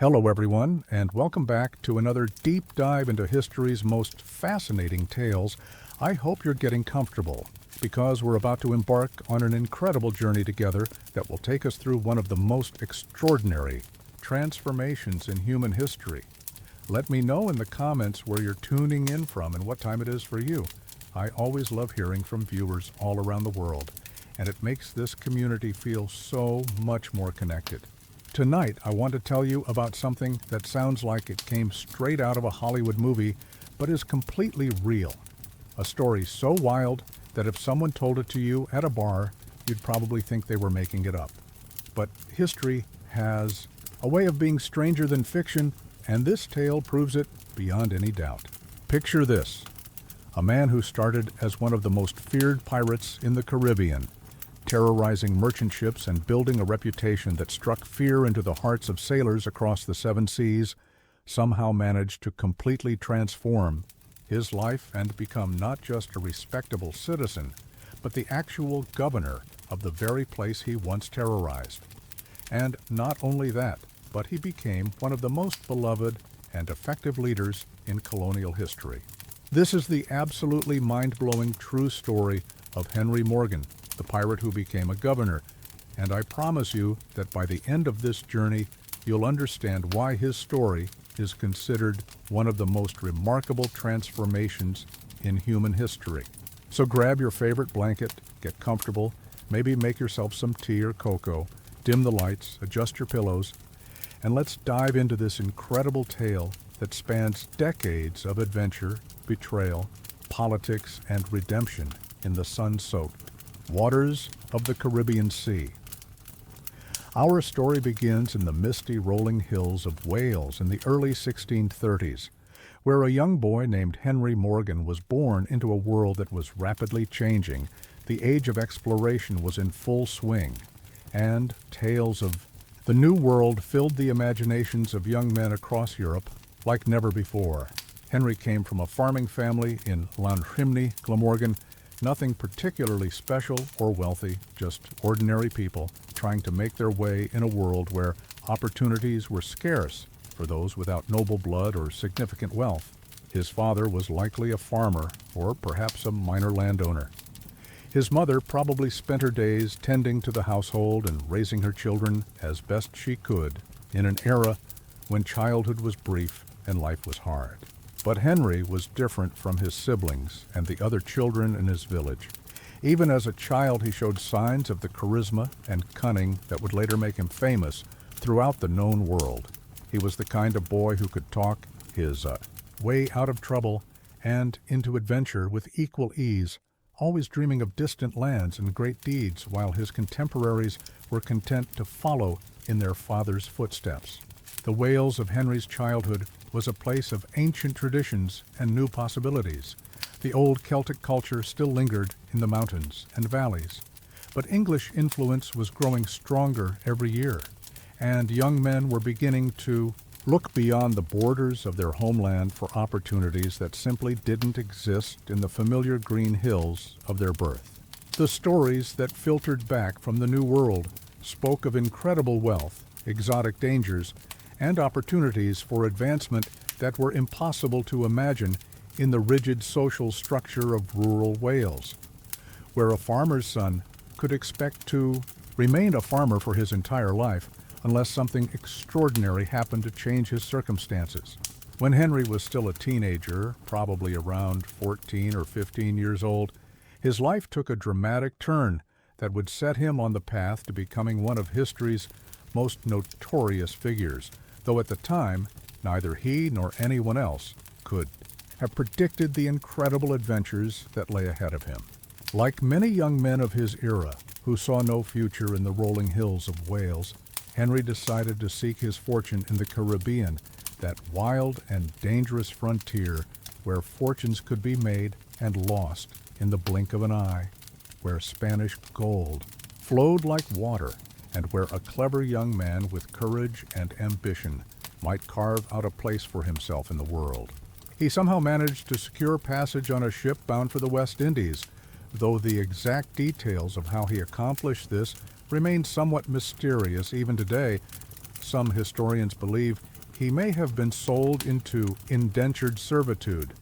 Hello, everyone, and welcome back to another deep dive into history's most fascinating tales. I hope you're getting comfortable because we're about to embark on an incredible journey together that will take us through one of the most extraordinary transformations in human history. Let me know in the comments where you're tuning in from and what time it is for you. I always love hearing from viewers all around the world, and it makes this community feel so much more connected. Tonight, I want to tell you about something that sounds like it came straight out of a Hollywood movie, but is completely real. A story so wild that if someone told it to you at a bar, you'd probably think they were making it up. But history has a way of being stranger than fiction, and this tale proves it beyond any doubt. Picture this: a man who started as one of the most feared pirates in the Caribbean, terrorizing merchant ships and building a reputation that struck fear into the hearts of sailors across the seven seas, somehow managed to completely transform his life and become not just a respectable citizen, but the actual governor of the very place he once terrorized. And not only that, but he became one of the most beloved and effective leaders in colonial history. This is the absolutely mind-blowing true story of Henry Morgan, the pirate who became a governor, and I promise you that by the end of this journey, you'll understand why his story is considered one of the most remarkable transformations in human history. So grab your favorite blanket, get comfortable, maybe make yourself some tea or cocoa, dim the lights, adjust your pillows, and let's dive into this incredible tale that spans decades of adventure, betrayal, politics, and redemption in the sun-soaked waters of the Caribbean Sea. Our story begins in the misty rolling hills of Wales in the early 1630s, where a young boy named Henry Morgan was born into a world that was rapidly changing. The age of exploration was in full swing, and tales of the New World filled the imaginations of young men across Europe like never before. Henry came from a farming family in Llanhrimni, Glamorgan. Nothing particularly special or wealthy, just ordinary people trying to make their way in a world where opportunities were scarce for those without noble blood or significant wealth. His father was likely a farmer or perhaps a minor landowner. His mother probably spent her days tending to the household and raising her children as best she could in an era when childhood was brief and life was hard. But Henry was different from his siblings and the other children in his village. Even as a child, he showed signs of the charisma and cunning that would later make him famous throughout the known world. He was the kind of boy who could talk his way out of trouble and into adventure with equal ease, always dreaming of distant lands and great deeds, while his contemporaries were content to follow in their father's footsteps. The Wales of Henry's childhood was a place of ancient traditions and new possibilities. The old Celtic culture still lingered in the mountains and valleys, but English influence was growing stronger every year, and young men were beginning to look beyond the borders of their homeland for opportunities that simply didn't exist in the familiar green hills of their birth. The stories that filtered back from the New World spoke of incredible wealth, exotic dangers, and opportunities for advancement that were impossible to imagine in the rigid social structure of rural Wales, where a farmer's son could expect to remain a farmer for his entire life unless something extraordinary happened to change his circumstances. When Henry was still a teenager, probably around 14 or 15 years old, his life took a dramatic turn that would set him on the path to becoming one of history's most notorious figures, though at the time, neither he nor anyone else could have predicted the incredible adventures that lay ahead of him. Like many young men of his era who saw no future in the rolling hills of Wales, Henry decided to seek his fortune in the Caribbean, that wild and dangerous frontier where fortunes could be made and lost in the blink of an eye, where Spanish gold flowed like water, and where a clever young man with courage and ambition might carve out a place for himself in the world. He somehow managed to secure passage on a ship bound for the West Indies, though the exact details of how he accomplished this remain somewhat mysterious even today. some historians believe he may have been sold into indentured servitude,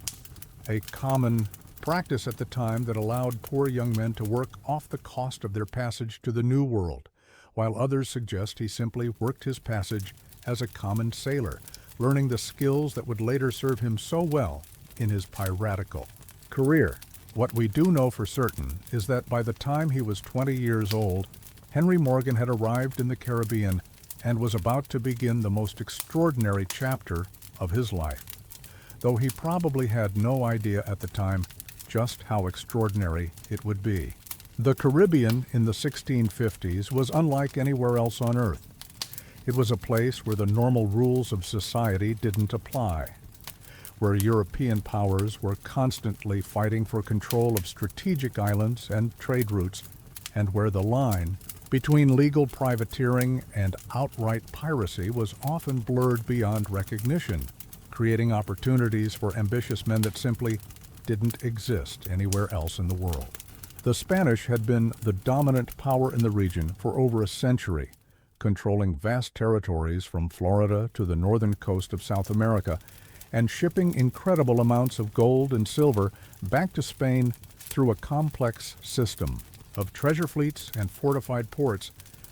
a common practice at the time that allowed poor young men to work off the cost of their passage to the New World, while others suggest he simply worked his passage as a common sailor, learning the skills that would later serve him so well in his piratical career. What we do know for certain is that by the time he was 20 years old, Henry Morgan had arrived in the Caribbean and was about to begin the most extraordinary chapter of his life, though he probably had no idea at the time just how extraordinary it would be. The Caribbean in the 1650s was unlike anywhere else on Earth. It was a place where the normal rules of society didn't apply, where European powers were constantly fighting for control of strategic islands and trade routes, and where the line between legal privateering and outright piracy was often blurred beyond recognition, creating opportunities for ambitious men that simply didn't exist anywhere else in the world. The Spanish had been the dominant power in the region for over a century, controlling vast territories from Florida to the northern coast of South America, and shipping incredible amounts of gold and silver back to Spain through a complex system of treasure fleets and fortified ports.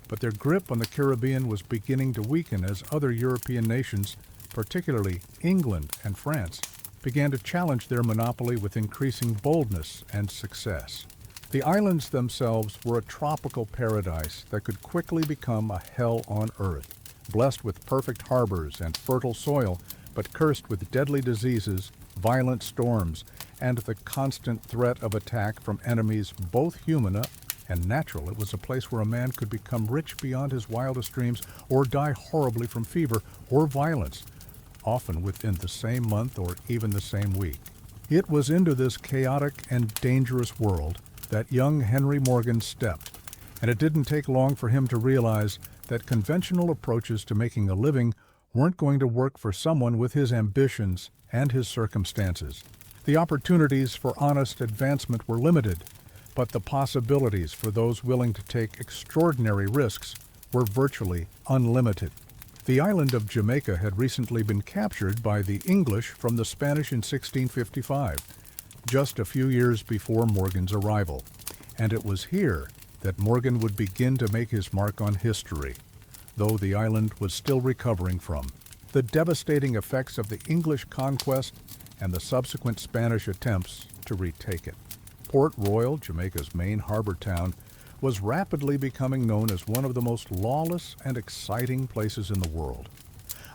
But their grip on the Caribbean was beginning to weaken as other European nations, particularly England and France, began to challenge their monopoly with increasing boldness and success. The islands themselves were a tropical paradise that could quickly become a hell on earth, blessed with perfect harbors and fertile soil, but cursed with deadly diseases, violent storms, and the constant threat of attack from enemies both human and natural. It was a place where a man could become rich beyond his wildest dreams or die horribly from fever or violence, often within the same month or even the same week. It was into this chaotic and dangerous world that young Henry Morgan stepped, and it didn't take long for him to realize that conventional approaches to making a living weren't going to work for someone with his ambitions and his circumstances. The opportunities for honest advancement were limited, but the possibilities for those willing to take extraordinary risks were virtually unlimited. The island of Jamaica had recently been captured by the English from the Spanish in 1655, just a few years before Morgan's arrival, and it was here that Morgan would begin to make his mark on history, though the island was still recovering from the devastating effects of the English conquest and the subsequent Spanish attempts to retake it. Port Royal, Jamaica's main harbor town, was rapidly becoming known as one of the most lawless and exciting places in the world.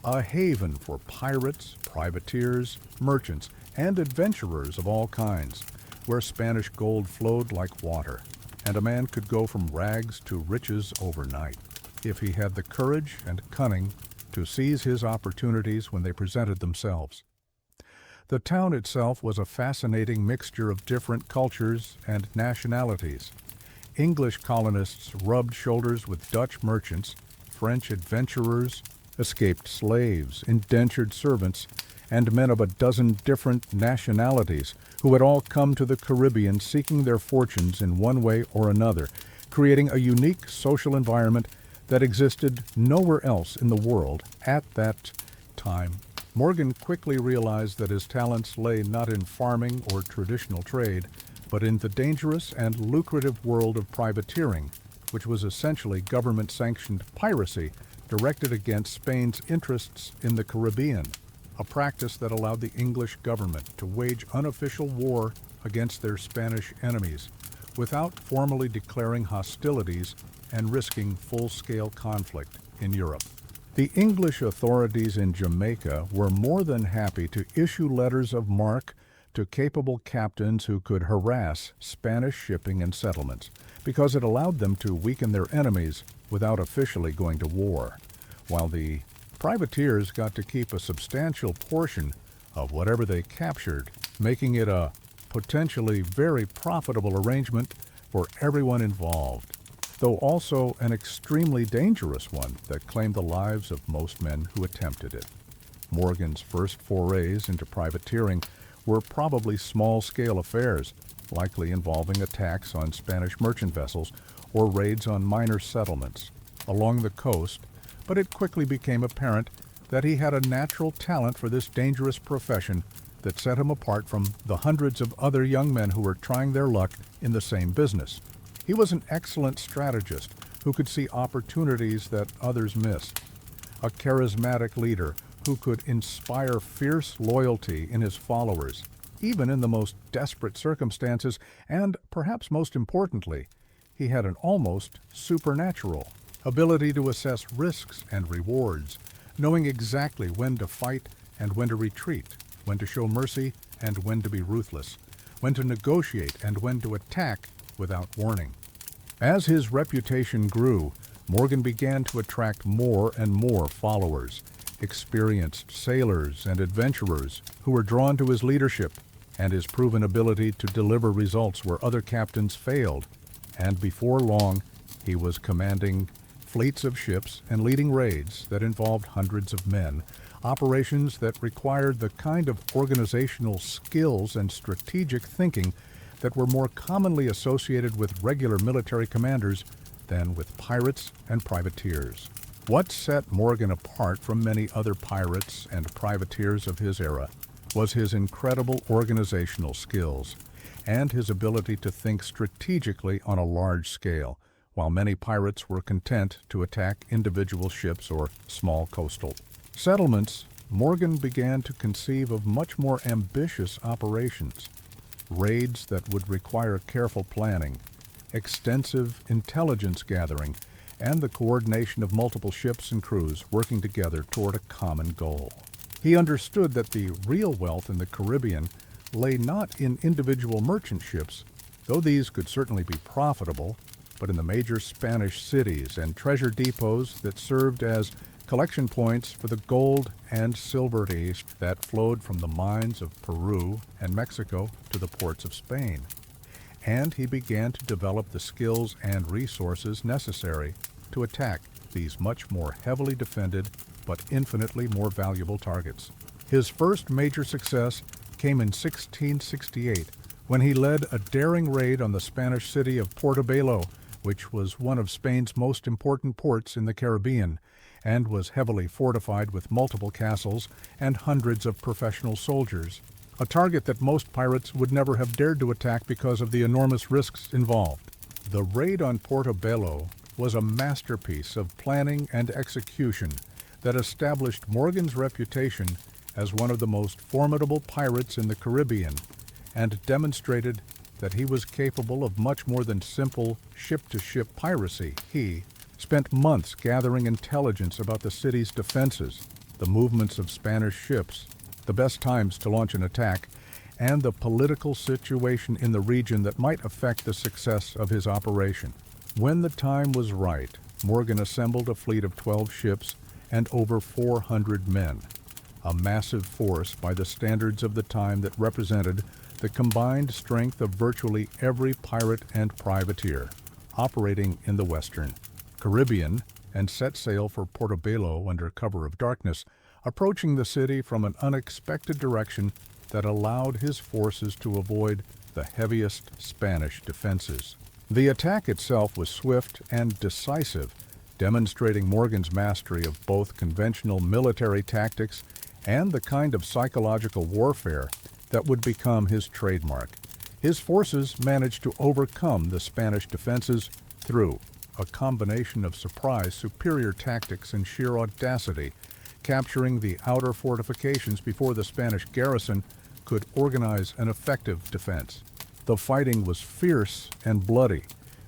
A haven for pirates, privateers, merchants, and adventurers of all kinds, where Spanish gold flowed like water, and a man could go from rags to riches overnight, if he had the courage and cunning to seize his opportunities when they presented themselves. The town itself was a fascinating mixture of different cultures and nationalities. English colonists rubbed shoulders with Dutch merchants, French adventurers, escaped slaves, indentured servants, and men of a dozen different nationalities who had all come to the Caribbean seeking their fortunes in one way or another, creating a unique social environment that existed nowhere else in the world at that time. Morgan quickly realized that his talents lay not in farming or traditional trade, but in the dangerous and lucrative world of privateering, which was essentially government-sanctioned piracy directed against Spain's interests in the Caribbean, a practice that allowed the English government to wage unofficial war against their Spanish enemies without formally declaring hostilities and risking full-scale conflict in Europe. The English authorities in Jamaica were more than happy to issue letters of marque to capable captains who could harass Spanish shipping and settlements, because it allowed them to weaken their enemies without officially going to war, while the privateers got to keep a substantial portion of whatever they captured, making it a potentially very profitable arrangement for everyone involved, though also an extremely dangerous one that claimed the lives of most men who attempted it. Morgan's first forays into privateering were probably small-scale affairs, likely involving attacks on Spanish merchant vessels or raids on minor settlements along the coast, but it quickly became apparent that he had a natural talent for this dangerous profession that set him apart from the hundreds of other young men who were trying their luck in the same business. He was an excellent strategist who could see opportunities that others missed, a charismatic leader who could inspire fierce loyalty in his followers, even in the most desperate circumstances, and, perhaps most importantly, he had an almost supernatural ability to assess risks and rewards, knowing exactly when to fight and when to retreat, when to show mercy and when to be ruthless, when to negotiate and when to attack without warning. As his reputation grew, Morgan began to attract more and more followers, experienced sailors and adventurers who were drawn to his leadership and his proven ability to deliver results where other captains failed. And before long, he was commanding fleets of ships and leading raids that involved hundreds of men, operations that required the kind of organizational skills and strategic thinking that were more commonly associated with regular military commanders than with pirates and privateers. What set Morgan apart from many other pirates and privateers of his era was his incredible organizational skills and his ability to think strategically on a large scale, while many pirates were content to attack individual ships or small coastal settlements. Morgan began to conceive of much more ambitious operations, raids that would require careful planning, extensive intelligence gathering, and the coordination of multiple ships and crews working together toward a common goal. He understood that the real wealth in the Caribbean lay not in individual merchant ships, though these could certainly be profitable, but in the major Spanish cities and treasure depots that served as collection points for the gold and silver that flowed from the mines of Peru and Mexico to the ports of Spain. And he began to develop the skills and resources necessary to attack these much more heavily defended but infinitely more valuable targets. His first major success came in 1668 when he led a daring raid on the Spanish city of Portobelo, which was one of Spain's most important ports in the Caribbean and was heavily fortified with multiple castles and hundreds of professional soldiers, a target that most pirates would never have dared to attack because of the enormous risks involved. The raid on Portobelo was a masterpiece of planning and execution that established Morgan's reputation as one of the most formidable pirates in the Caribbean and demonstrated that he was capable of much more than simple ship-to-ship piracy. He spent months gathering intelligence about the city's defenses, the movements of Spanish ships, the best times to launch an attack, and the political situation in the region that might affect the success of his operation. When the time was right, Morgan assembled a fleet of 12 ships and over 400 men, a massive force by the standards of the time that represented the combined strength of virtually every pirate and privateer operating in the Western Caribbean, and set sail for Portobelo under cover of darkness, approaching the city from an unexpected direction that allowed his forces to avoid the heaviest Spanish defenses. The attack itself was swift and decisive, demonstrating Morgan's mastery of both conventional military tactics and the kind of psychological warfare that would become his trademark. His forces managed to overcome the Spanish defenses through a combination of surprise, superior tactics, and sheer audacity, capturing the outer fortifications before the Spanish garrison could organize an effective defense. The fighting was fierce and bloody,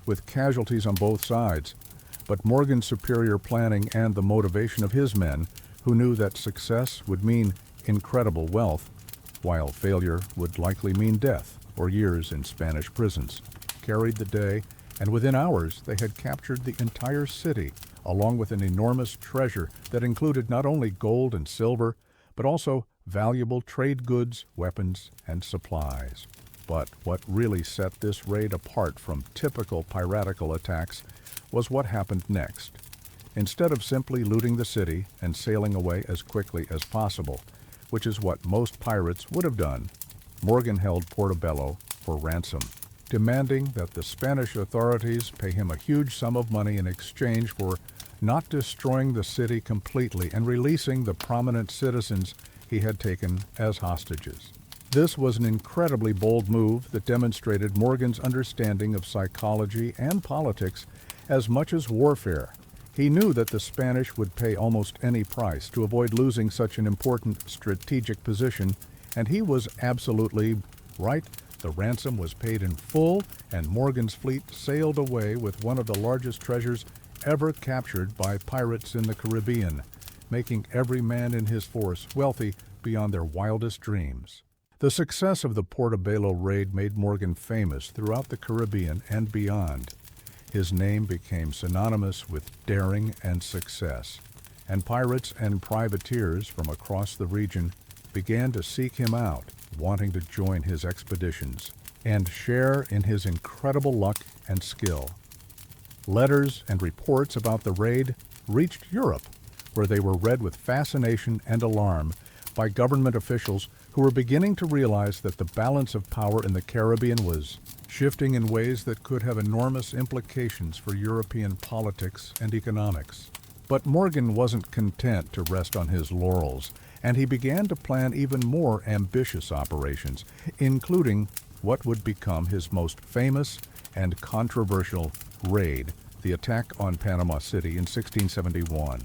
with casualties on both sides, but Morgan's superior planning and the motivation of his men, who knew that success would mean incredible wealth, while failure would likely mean death or years in Spanish prisons, carried the day, and within hours they had captured the entire city, along with an enormous treasure that included not only gold and silver, but also valuable trade goods, weapons, and supplies. But what really set this raid apart from typical piratical attacks was what happened next. Instead of simply looting the city and sailing away as quickly as possible, which is what most pirates would have done, Morgan held Portobelo for ransom, demanding that the Spanish authorities pay him a huge sum of money in exchange for not destroying the city completely and releasing the prominent citizens he had taken as hostages. This was an incredibly bold move that demonstrated Morgan's understanding of psychology and politics as much as warfare. He knew that the Spanish would pay almost any price to avoid losing such an important strategic position, and he was absolutely right. The ransom was paid in full, and Morgan's fleet sailed away with one of the largest treasures ever captured by pirates in the Caribbean, making every man in his force wealthy beyond their wildest dreams. The success of the Portobello raid made Morgan famous throughout the Caribbean and beyond. His name became synonymous with daring and success, and pirates and privateers from across the region began to seek him out, wanting to join his expeditions and share in his incredible luck and skill. Letters and reports about the raid reached Europe, where they were read with fascination and alarm by government officials who were beginning to realize that the balance of power in the Caribbean was shifting in ways that could have enormous implications for European politics and economics. But Morgan wasn't content to rest on his laurels, and he began to plan even more ambitious operations, including what would become his most famous and controversial raid, the attack on Panama City in 1671.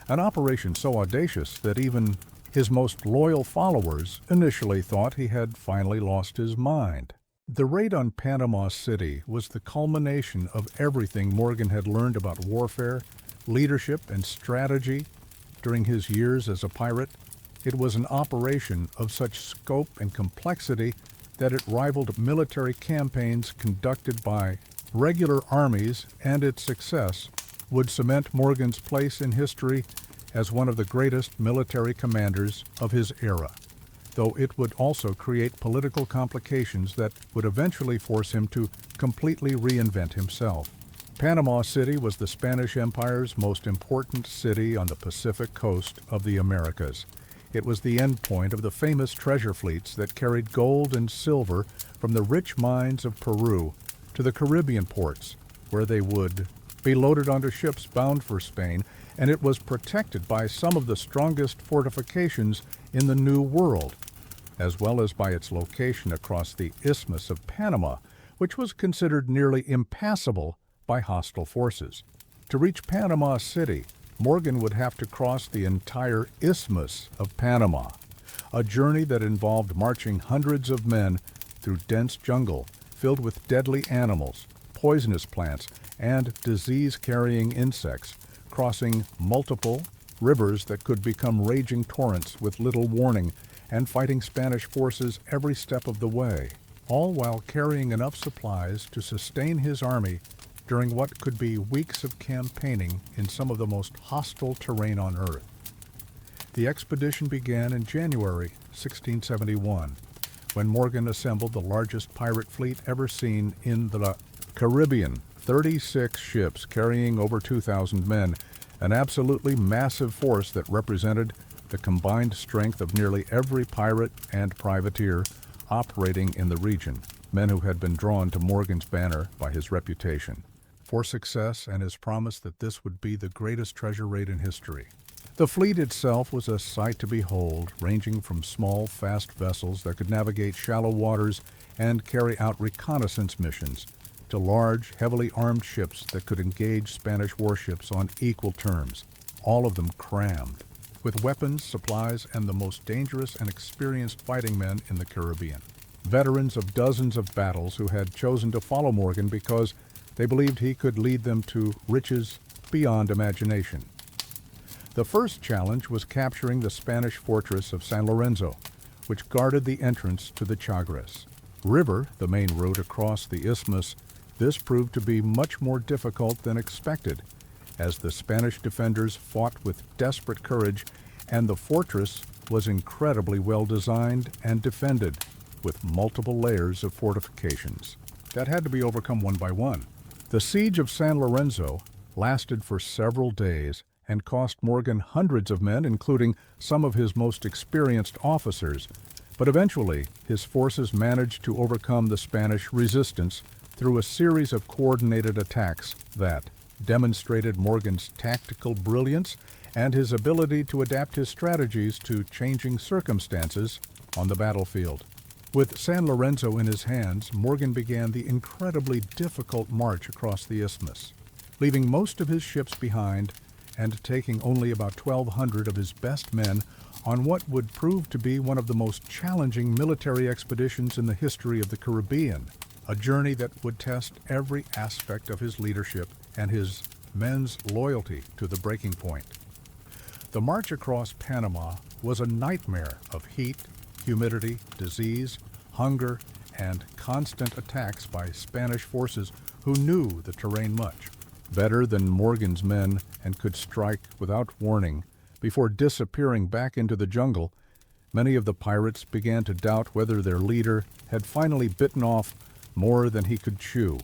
An operation so audacious that even his most loyal followers initially thought he had finally lost his mind. The raid on Panama City was the culmination of everything Morgan had learned about warfare, leadership, and strategy during his years as a pirate. It was an operation of such scope and complexity that it rivaled military campaigns conducted by regular armies, and its success would cement Morgan's place in history as one of the greatest military commanders of his era, though it would also create political complications that would eventually force him to completely reinvent himself. Panama City was the Spanish Empire's most important city on the Pacific coast of the Americas. It was the endpoint of the famous treasure fleets that carried gold and silver from the rich mines of Peru to the Caribbean ports, where they would be loaded onto ships bound for Spain, and it was protected by some of the strongest fortifications in the New World, as well as by its location across the Isthmus of Panama, which was considered nearly impassable by hostile forces. To reach Panama City, Morgan would have to cross the entire Isthmus of Panama, a journey that involved marching hundreds of men through dense jungle filled with deadly animals, poisonous plants, and disease-carrying insects, crossing multiple rivers that could become raging torrents with little warning, and fighting Spanish forces every step of the way, all while carrying enough supplies to sustain his army during what could be weeks of campaigning in some of the most hostile terrain on Earth. The expedition began in January 1671, when Morgan assembled the largest pirate fleet ever seen in the Caribbean, 36 ships carrying over 2,000 men, an absolutely massive force that represented the combined strength of nearly every pirate and privateer operating in the region, men who had been drawn to Morgan's banner by his reputation for success and his promise that this would be the greatest treasure raid in history. The fleet itself was a sight to behold, ranging from small, fast vessels that could navigate shallow waters and carry out reconnaissance missions, to large, heavily armed ships that could engage Spanish warships on equal terms, all of them crammed with weapons, supplies, and the most dangerous and experienced fighting men in the Caribbean. Veterans of dozens of battles who had chosen to follow Morgan because they believed he could lead them to riches beyond imagination. The first challenge was capturing the Spanish fortress of San Lorenzo, which guarded the entrance to the Chagres River, the main route across the isthmus. This proved to be much more difficult than expected, as the Spanish defenders fought with desperate courage, and the fortress was incredibly well designed and defended, with multiple layers of fortifications that had to be overcome one by one. The siege of San Lorenzo lasted for several days and cost Morgan hundreds of men, including some of his most experienced officers, but eventually his forces managed to overcome the Spanish resistance through a series of coordinated attacks that, demonstrated Morgan's tactical brilliance and his ability to adapt his strategies to changing circumstances on the battlefield. With San Lorenzo in his hands, Morgan began the incredibly difficult march across the isthmus, leaving most of his ships behind and taking only about 1,200 of his best men on what would prove to be one of the most challenging military expeditions in the history of the Caribbean, a journey that would test every aspect of his leadership and his men's loyalty to the breaking point. The march across Panama was a nightmare of heat, humidity, disease, hunger, and constant attacks by Spanish forces who knew the terrain much better than Morgan's men and could strike without warning. Before disappearing back into the jungle, many of the pirates began to doubt whether their leader had finally bitten off more than he could chew,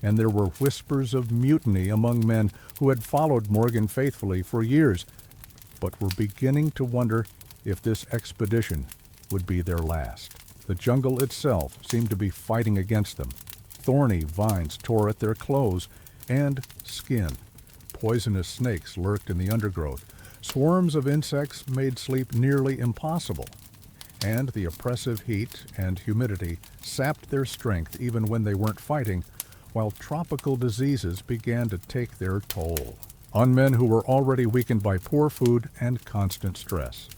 and there were whispers of mutiny among men who had followed Morgan faithfully for years, but were beginning to wonder if this expedition would be their last. The jungle itself seemed to be fighting against them. Thorny vines tore at their clothes and skin. Poisonous snakes lurked in the undergrowth. Swarms of insects made sleep nearly impossible, and the oppressive heat and humidity sapped their strength even when they weren't fighting, while tropical diseases began to take their toll on men who were already weakened by poor food and constant stress.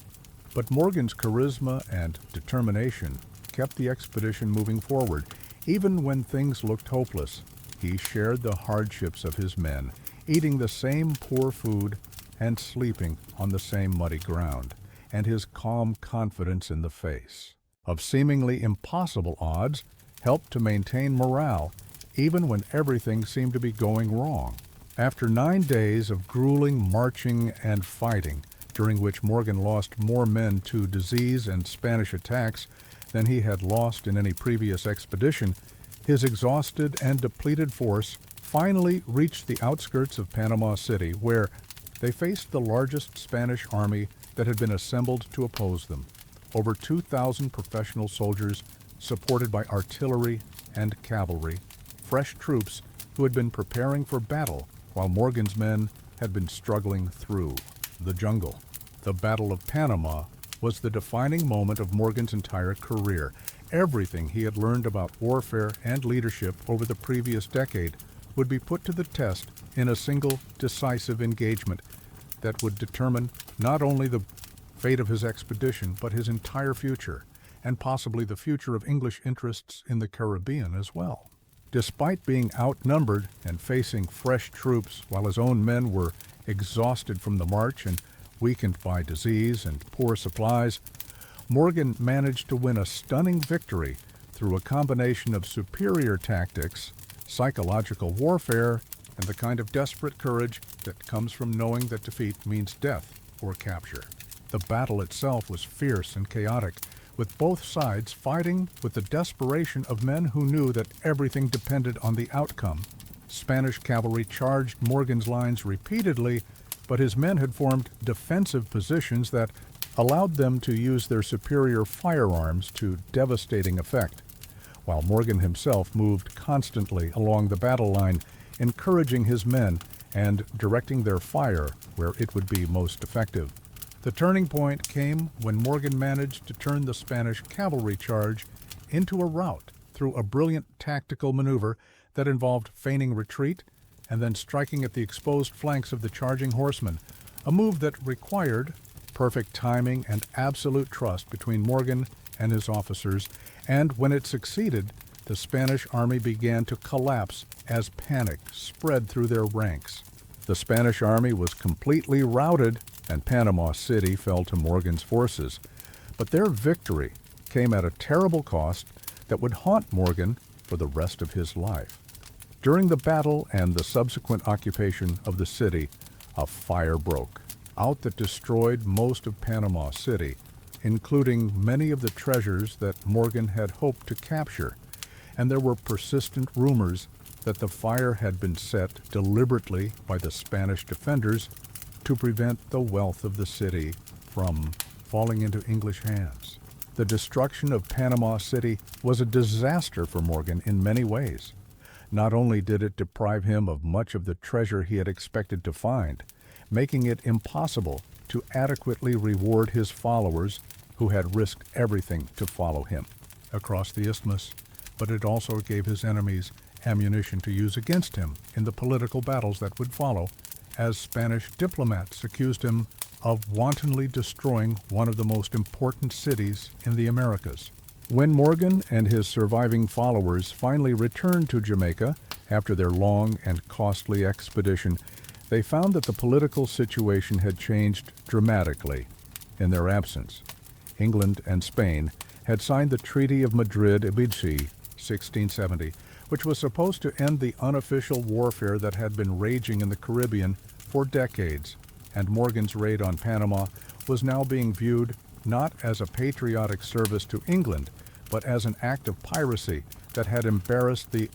But Morgan's charisma and determination kept the expedition moving forward. Even when things looked hopeless, he shared the hardships of his men, eating the same poor food and sleeping on the same muddy ground, and his calm confidence in the face of seemingly impossible odds helped to maintain morale even when everything seemed to be going wrong. After 9 days of grueling marching and fighting, during which Morgan lost more men to disease and Spanish attacks than he had lost in any previous expedition, his exhausted and depleted force finally reached the outskirts of Panama City, where they faced the largest Spanish army that had been assembled to oppose them. Over 2,000 professional soldiers, supported by artillery and cavalry, fresh troops who had been preparing for battle while Morgan's men had been struggling through the jungle. The Battle of Panama was the defining moment of Morgan's entire career. Everything he had learned about warfare and leadership over the previous decade would be put to the test in a single decisive engagement that would determine not only the fate of his expedition, but his entire future, and possibly the future of English interests in the Caribbean as well. Despite being outnumbered and facing fresh troops while his own men were exhausted from the march and weakened by disease and poor supplies, Morgan managed to win a stunning victory through a combination of superior tactics, psychological warfare, and the kind of desperate courage that comes from knowing that defeat means death or capture. The battle itself was fierce and chaotic, with both sides fighting with the desperation of men who knew that everything depended on the outcome. Spanish cavalry charged Morgan's lines repeatedly, but his men had formed defensive positions that allowed them to use their superior firearms to devastating effect, while Morgan himself moved constantly along the battle line, encouraging his men and directing their fire where it would be most effective. The turning point came when Morgan managed to turn the Spanish cavalry charge into a rout through a brilliant tactical maneuver that involved feigning retreat and then striking at the exposed flanks of the charging horsemen, a move that required perfect timing and absolute trust between Morgan and his officers, and when it succeeded, the Spanish army began to collapse as panic spread through their ranks. The Spanish army was completely routed, and Panama City fell to Morgan's forces. But their victory came at a terrible cost that would haunt Morgan for the rest of his life. During the battle and the subsequent occupation of the city, a fire broke out that destroyed most of Panama City, including many of the treasures that Morgan had hoped to capture, and there were persistent rumors that the fire had been set deliberately by the Spanish defenders to prevent the wealth of the city from falling into English hands. The destruction of Panama City was a disaster for Morgan in many ways. Not only did it deprive him of much of the treasure he had expected to find, making it impossible to adequately reward his followers who had risked everything to follow him across the isthmus, but it also gave his enemies ammunition to use against him in the political battles that would follow, as Spanish diplomats accused him of wantonly destroying one of the most important cities in the Americas. When Morgan and his surviving followers finally returned to Jamaica after their long and costly expedition, they found that the political situation had changed dramatically in their absence. England and Spain had signed the Treaty of Madrid-Ibiza, 1670, which was supposed to end the unofficial warfare that had been raging in the Caribbean for decades, and Morgan's raid on Panama was now being viewed not as a patriotic service to England, but as an act of piracy that had embarrassed the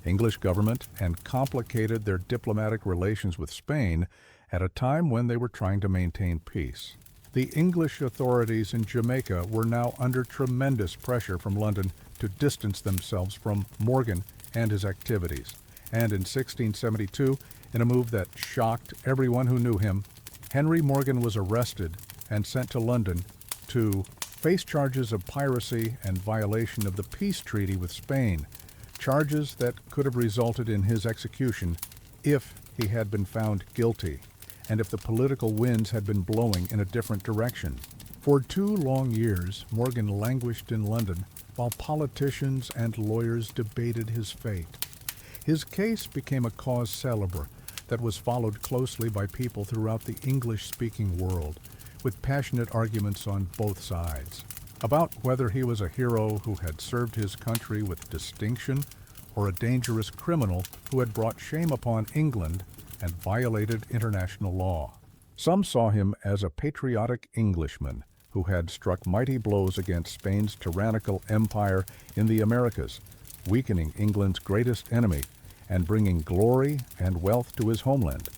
English government and complicated their diplomatic relations with Spain at a time when they were trying to maintain peace. The English authorities in Jamaica were now under tremendous pressure from London to distance themselves from Morgan and his activities, and in 1672, in a move that shocked everyone who knew him, Henry Morgan was arrested and sent to London to face charges of piracy and violation of the peace treaty with Spain, charges that could have resulted in his execution if he had been found guilty and if the political winds had been blowing in a different direction. For 2 long years, Morgan languished in London while politicians and lawyers debated his fate. His case became a cause célèbre that was followed closely by people throughout the English-speaking world, with passionate arguments on both sides about whether he was a hero who had served his country with distinction or a dangerous criminal who had brought shame upon England and violated international law. Some saw him as a patriotic Englishman who had struck mighty blows against Spain's tyrannical empire in the Americas, weakening England's greatest enemy and bringing glory and wealth to his homeland,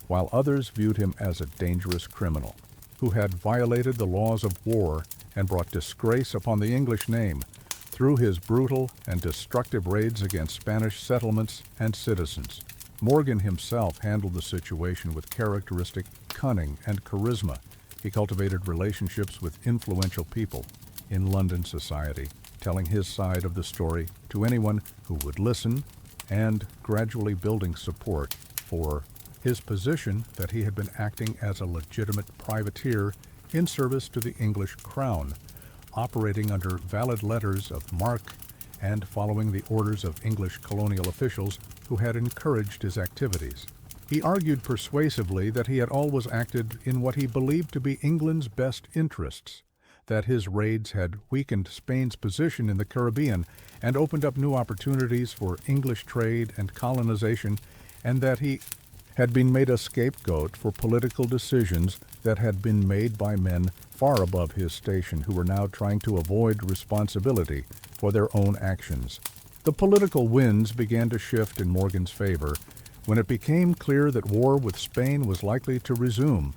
while others viewed him as a dangerous criminal who had violated the laws of war and brought disgrace upon the English name through his brutal and destructive raids against Spanish settlements and citizens. Morgan himself handled the situation with characteristic cunning and charisma. He cultivated relationships with influential people in London society, telling his side of the story to anyone who would listen and gradually building support for his position that he had been acting as a legitimate privateer in service to the English crown, operating under valid letters of marque and following the orders of English colonial officials who had encouraged his activities. He argued persuasively that he had always acted in what he believed to be England's best interests, that his raids had weakened Spain's position in the Caribbean and opened up new opportunities for English trade and colonization, and that he had been made a scapegoat for political decisions that had been made by men far above his station who were now trying to avoid responsibility for their own actions. The political winds began to shift in Morgan's favor when it became clear that war with Spain was likely to resume.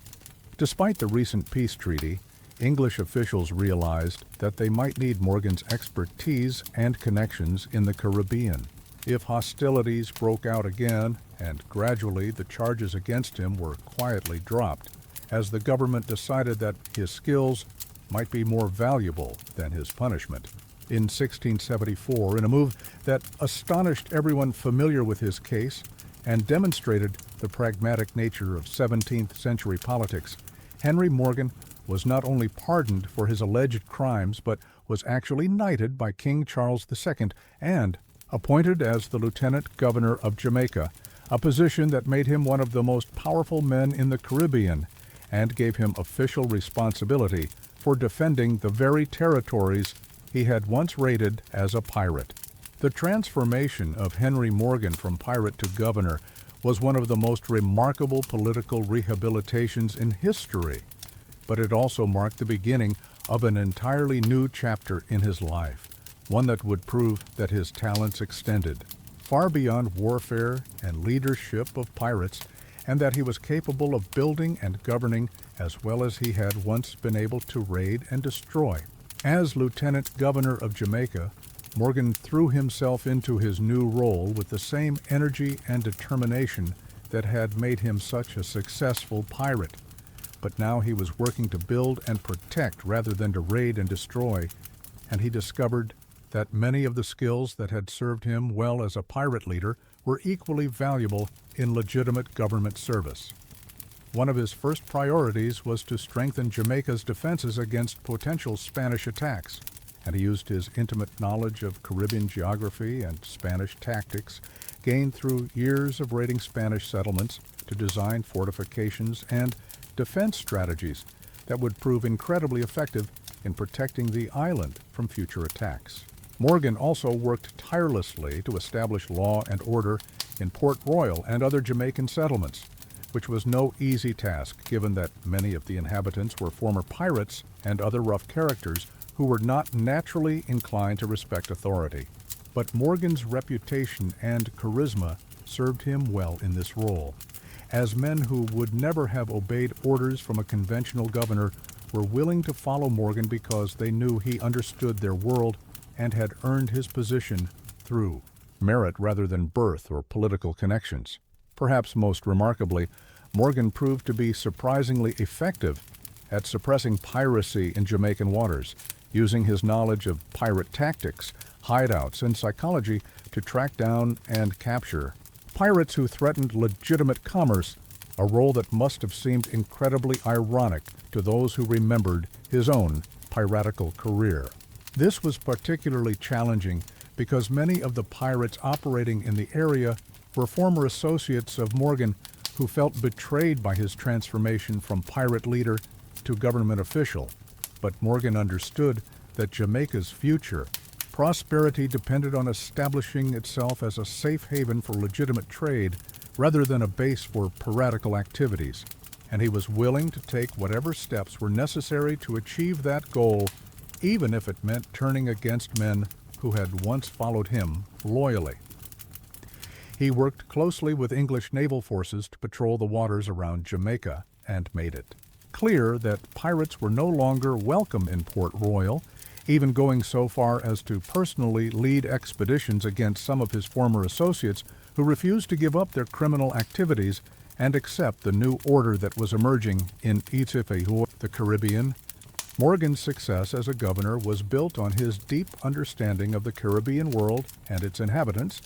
Despite the recent peace treaty, English officials realized that they might need Morgan's expertise and connections in the Caribbean. If hostilities broke out again, and gradually the charges against him were quietly dropped, as the government decided that his skills might be more valuable than his punishment. In 1674, in a move that astonished everyone familiar with his case and demonstrated the pragmatic nature of 17th century politics, Henry Morgan was not only pardoned for his alleged crimes, but was actually knighted by King Charles II and appointed as the Lieutenant Governor of Jamaica, a position that made him one of the most powerful men in the Caribbean and gave him official responsibility for defending the very territories he had once raided as a pirate. The transformation of Henry Morgan from pirate to governor was one of the most remarkable political rehabilitations in history, but it also marked the beginning of an entirely new chapter in his life, one that would prove that his talents extended far beyond warfare and leadership of pirates, and that he was capable of building and governing as well as he had once been able to raid and destroy. As Lieutenant Governor of Jamaica, Morgan threw himself into his new role with the same energy and determination that had made him such a successful pirate. But now he was working to build and protect rather than to raid and destroy, and he discovered that many of the skills that had served him well as a pirate leader were equally valuable in legitimate government service. One of his first priorities was to strengthen Jamaica's defenses against potential Spanish attacks, and he used his intimate knowledge of Caribbean geography and Spanish tactics, gained through years of raiding Spanish settlements, to design fortifications and defense strategies that would prove incredibly effective in protecting the island from future attacks. Morgan also worked tirelessly to establish law and order in Port Royal and other Jamaican settlements, which was no easy task given that many of the inhabitants were former pirates and other rough characters who were not naturally inclined to respect authority. But Morgan's reputation and charisma served him well in this role, as men who would never have obeyed orders from a conventional governor were willing to follow Morgan because they knew he understood their world and had earned his position through merit rather than birth or political connections. Perhaps most remarkably, Morgan proved to be surprisingly effective at suppressing piracy in Jamaican waters, using his knowledge of pirate tactics, hideouts, and psychology to track down and capture pirates who threatened legitimate commerce, a role that must have seemed incredibly ironic to those who remembered his own piratical career. This was particularly challenging because many of the pirates operating in the area were former associates of Morgan who felt betrayed by his transformation from pirate leader to government official. But Morgan understood that Jamaica's future prosperity depended on establishing itself as a safe haven for legitimate trade rather than a base for piratical activities, and he was willing to take whatever steps were necessary to achieve that goal, even if it meant turning against men who had once followed him loyally. He worked closely with English naval forces to patrol the waters around Jamaica and made it clear that pirates were no longer welcome in Port Royal, even going so far as to personally lead expeditions against some of his former associates who refused to give up their criminal activities and accept the new order that was emerging in Itifeho, the Caribbean. Morgan's success as a governor was built on his deep understanding of the Caribbean world and its inhabitants,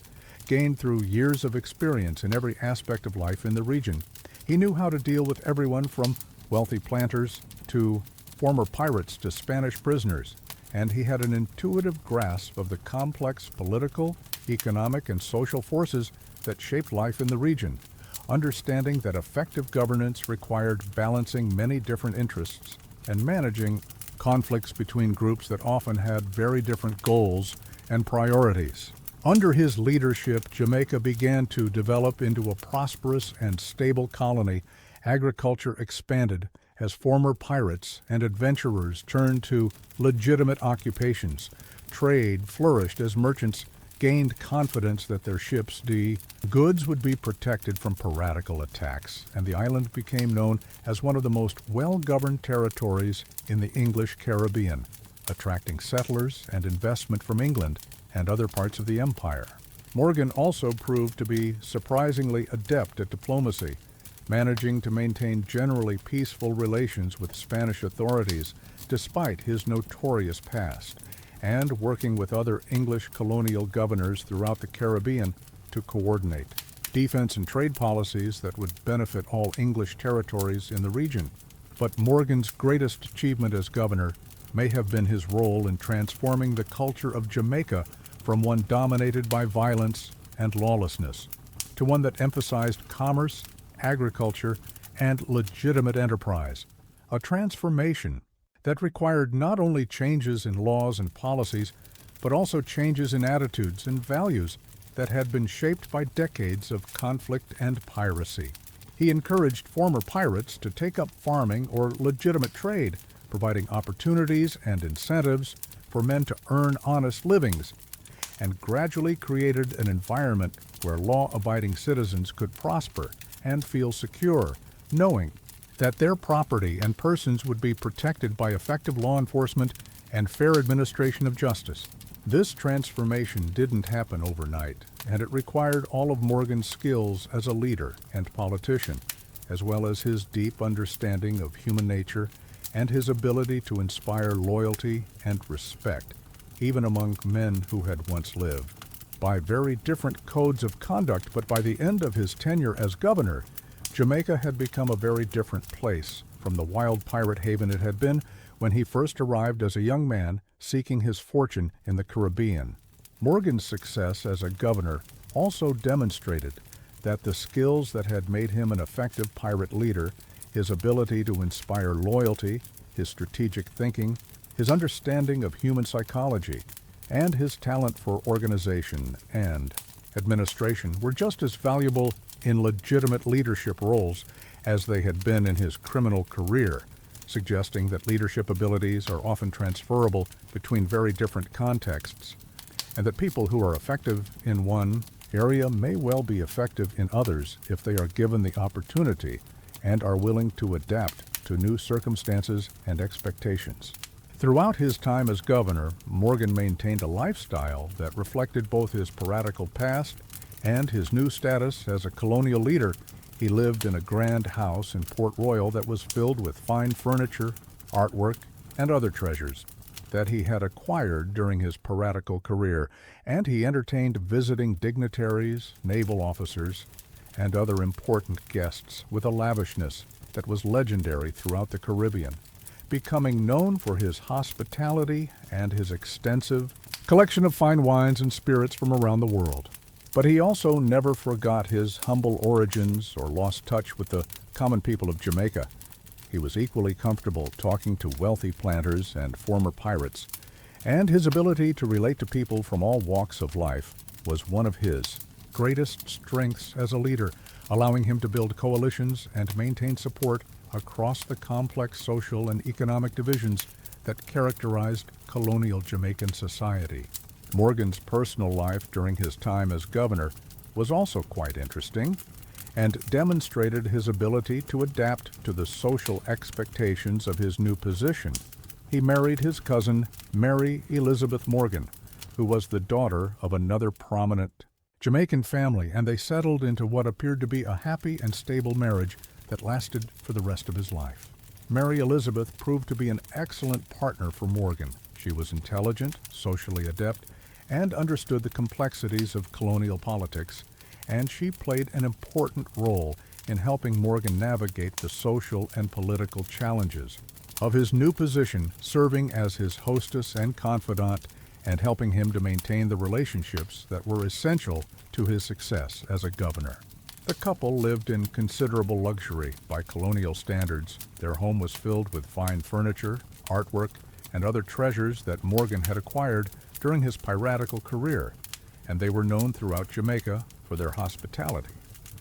gained through years of experience in every aspect of life in the region. He knew how to deal with everyone from wealthy planters to former pirates to Spanish prisoners, and he had an intuitive grasp of the complex political, economic, and social forces that shaped life in the region, understanding that effective governance required balancing many different interests and managing conflicts between groups that often had very different goals and priorities. Under his leadership, Jamaica began to develop into a prosperous and stable colony. Agriculture expanded as former pirates and adventurers turned to legitimate occupations. Trade flourished as merchants gained confidence that their ships' goods would be protected from piratical attacks, and the island became known as one of the most well-governed territories in the English Caribbean, attracting settlers and investment from England and other parts of the empire. Morgan also proved to be surprisingly adept at diplomacy, managing to maintain generally peaceful relations with Spanish authorities despite his notorious past, and working with other English colonial governors throughout the Caribbean to coordinate defense and trade policies that would benefit all English territories in the region. But Morgan's greatest achievement as governor may have been his role in transforming the culture of Jamaica from one dominated by violence and lawlessness to one that emphasized commerce, agriculture, and legitimate enterprise, a transformation that required not only changes in laws and policies, but also changes in attitudes and values that had been shaped by decades of conflict and piracy. He encouraged former pirates to take up farming or legitimate trade, providing opportunities and incentives for men to earn honest livings, and gradually created an environment where law-abiding citizens could prosper and feel secure, knowing that their property and persons would be protected by effective law enforcement and fair administration of justice. This transformation didn't happen overnight, and it required all of Morgan's skills as a leader and politician, as well as his deep understanding of human nature and his ability to inspire loyalty and respect, even among men who had once lived. By very different codes of conduct, but by the end of his tenure as governor, Jamaica had become a very different place from the wild pirate haven it had been when he first arrived as a young man seeking his fortune in the Caribbean. Morgan's success as a governor also demonstrated that the skills that had made him an effective pirate leader, his ability to inspire loyalty, his strategic thinking, his understanding of human psychology, and his talent for organization and administration were just as valuable in legitimate leadership roles as they had been in his criminal career, suggesting that leadership abilities are often transferable between very different contexts, and that people who are effective in one area may well be effective in others if they are given the opportunity and are willing to adapt to new circumstances and expectations. Throughout his time as governor, Morgan maintained a lifestyle that reflected both his piratical past and his new status as a colonial leader. He lived in a grand house in Port Royal that was filled with fine furniture, artwork, and other treasures that he had acquired during his piratical career, and he entertained visiting dignitaries, naval officers, and other important guests with a lavishness that was legendary throughout the Caribbean, becoming known for his hospitality and his extensive collection of fine wines and spirits from around the world. But he also never forgot his humble origins or lost touch with the common people of Jamaica. He was equally comfortable talking to wealthy planters and former pirates, and his ability to relate to people from all walks of life was one of his greatest strengths as a leader, allowing him to build coalitions and maintain support across the complex social and economic divisions that characterized colonial Jamaican society. Morgan's personal life during his time as governor was also quite interesting and demonstrated his ability to adapt to the social expectations of his new position. He married his cousin, Mary Elizabeth Morgan, who was the daughter of another prominent Jamaican family, and they settled into what appeared to be a happy and stable marriage that lasted for the rest of his life. Mary Elizabeth proved to be an excellent partner for Morgan. She was intelligent, socially adept, and understood the complexities of colonial politics, and she played an important role in helping Morgan navigate the social and political challenges of his new position, serving as his hostess and confidant and helping him to maintain the relationships that were essential to his success as a governor. The couple lived in considerable luxury by colonial standards. Their home was filled with fine furniture, artwork, and other treasures that Morgan had acquired during his piratical career, and they were known throughout Jamaica for their hospitality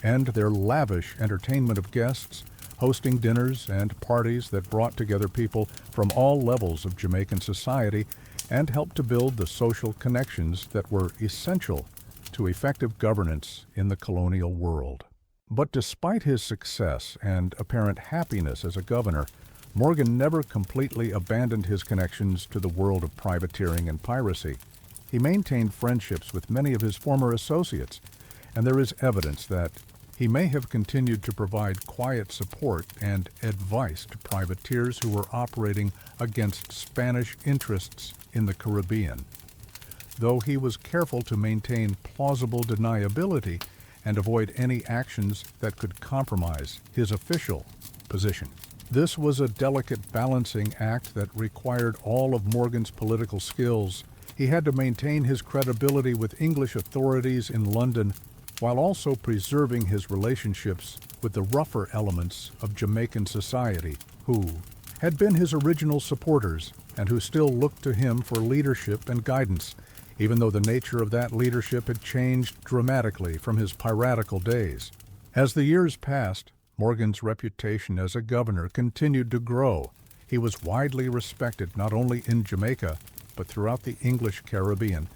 and their lavish entertainment of guests, hosting dinners and parties that brought together people from all levels of Jamaican society and helped to build the social connections that were essential to effective governance in the colonial world. But despite his success and apparent happiness as a governor, Morgan never completely abandoned his connections to the world of privateering and piracy. He maintained friendships with many of his former associates, and there is evidence that he may have continued to provide quiet support and advice to privateers who were operating against Spanish interests in the Caribbean, though he was careful to maintain plausible deniability and avoid any actions that could compromise his official position. This was a delicate balancing act that required all of Morgan's political skills. He had to maintain his credibility with English authorities in London while also preserving his relationships with the rougher elements of Jamaican society, who had been his original supporters and who still looked to him for leadership and guidance, even though the nature of that leadership had changed dramatically from his piratical days. As the years passed, Morgan's reputation as a governor continued to grow. He was widely respected not only in Jamaica, but throughout the English Caribbean,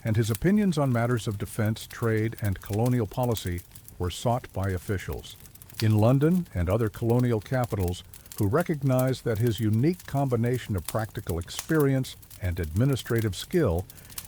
and his opinions on matters of defense, trade, and colonial policy were sought by officials in London and other colonial capitals who recognized that his unique combination of practical experience and administrative skill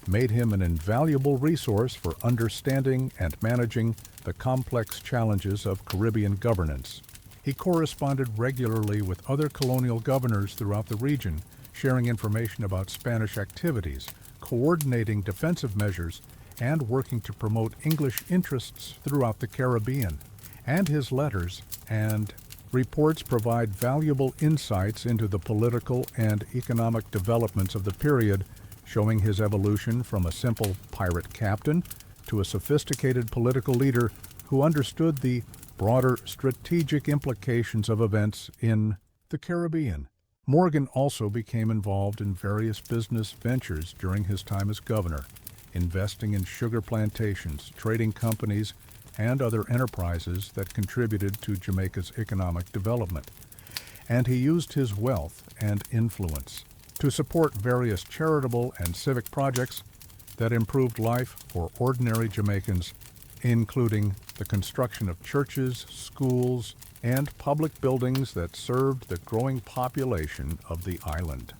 made him an invaluable resource for understanding and managing the complex challenges of Caribbean governance. He corresponded regularly with other colonial governors throughout the region, sharing information about Spanish activities, coordinating defensive measures, and working to promote English interests throughout the Caribbean. And his letters and reports provide valuable insights into the political and economic developments of the period, showing his evolution from a simple pirate captain to a sophisticated political leader who understood the broader strategic implications of events in the Caribbean. Morgan also became involved in various business ventures during his time as governor, investing in sugar plantations, trading companies, and other enterprises that contributed to Jamaica's economic development. And he used his wealth and influence to support various charitable and civic projects that improved life for ordinary Jamaicans, including the construction of churches, schools, and public buildings that served the growing population of the island.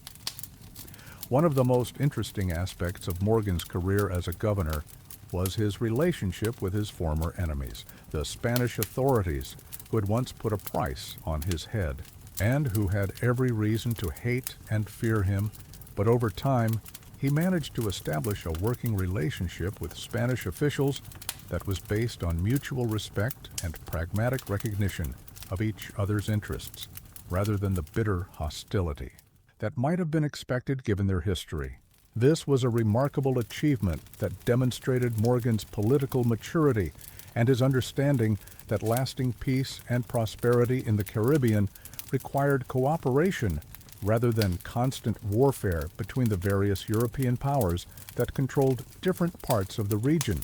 One of the most interesting aspects of Morgan's career as a governor was his relationship with his former enemies, the Spanish authorities, who had once put a price on his head, and who had every reason to hate and fear him, but over time he managed to establish a working relationship with Spanish officials that was based on mutual respect and pragmatic recognition of each other's interests, rather than the bitter hostility that might have been expected given their history. This was a remarkable achievement that demonstrated Morgan's political maturity and his understanding that lasting peace and prosperity in the Caribbean required cooperation rather than constant warfare between the various European powers that controlled different parts of the region.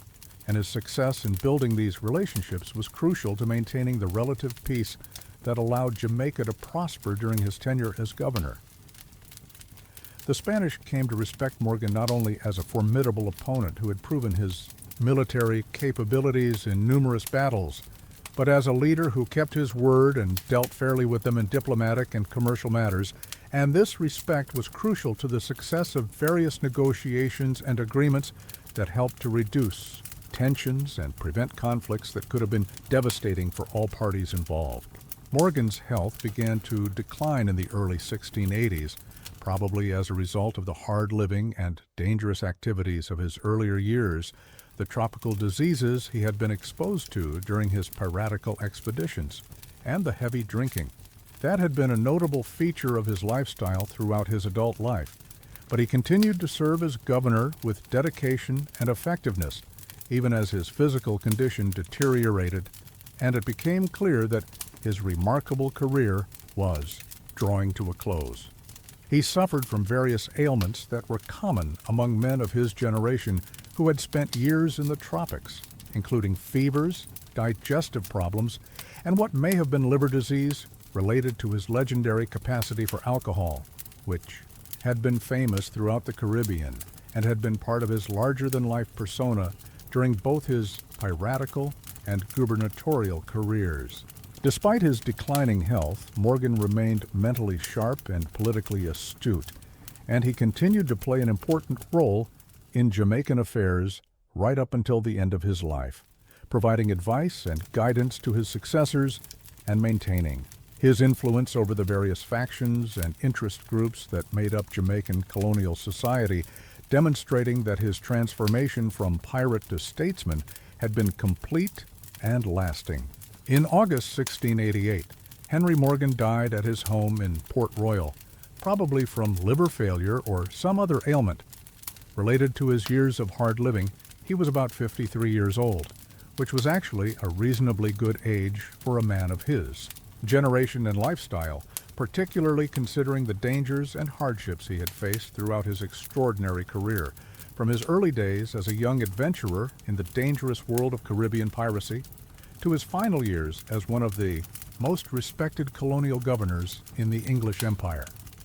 And his success in building these relationships was crucial to maintaining the relative peace that allowed Jamaica to prosper during his tenure as governor. The Spanish came to respect Morgan not only as a formidable opponent who had proven his military capabilities in numerous battles, but as a leader who kept his word and dealt fairly with them in diplomatic and commercial matters, and this respect was crucial to the success of various negotiations and agreements that helped to reduce tensions and prevent conflicts that could have been devastating for all parties involved. Morgan's health began to decline in the early 1680s, probably as a result of the hard living and dangerous activities of his earlier years, the tropical diseases he had been exposed to during his piratical expeditions, and the heavy drinking. That had been a notable feature of his lifestyle throughout his adult life, but he continued to serve as governor with dedication and effectiveness, even as his physical condition deteriorated, and it became clear that his remarkable career was drawing to a close. He suffered from various ailments that were common among men of his generation who had spent years in the tropics, including fevers, digestive problems, and what may have been liver disease related to his legendary capacity for alcohol, which had been famous throughout the Caribbean and had been part of his larger-than-life persona during both his piratical and gubernatorial careers. Despite his declining health, Morgan remained mentally sharp and politically astute, and he continued to play an important role in Jamaican affairs right up until the end of his life, providing advice and guidance to his successors and maintaining his influence over the various factions and interest groups that made up Jamaican colonial society, demonstrating that his transformation from pirate to statesman had been complete and lasting. In August 1688, Henry Morgan died at his home in Port Royal, probably from liver failure or some other ailment. Related to his years of hard living, he was about 53 years old, which was actually a reasonably good age for a man of his generation and lifestyle, particularly considering the dangers and hardships he had faced throughout his extraordinary career, from his early days as a young adventurer in the dangerous world of Caribbean piracy, to his final years as one of the most respected colonial governors in the English Empire.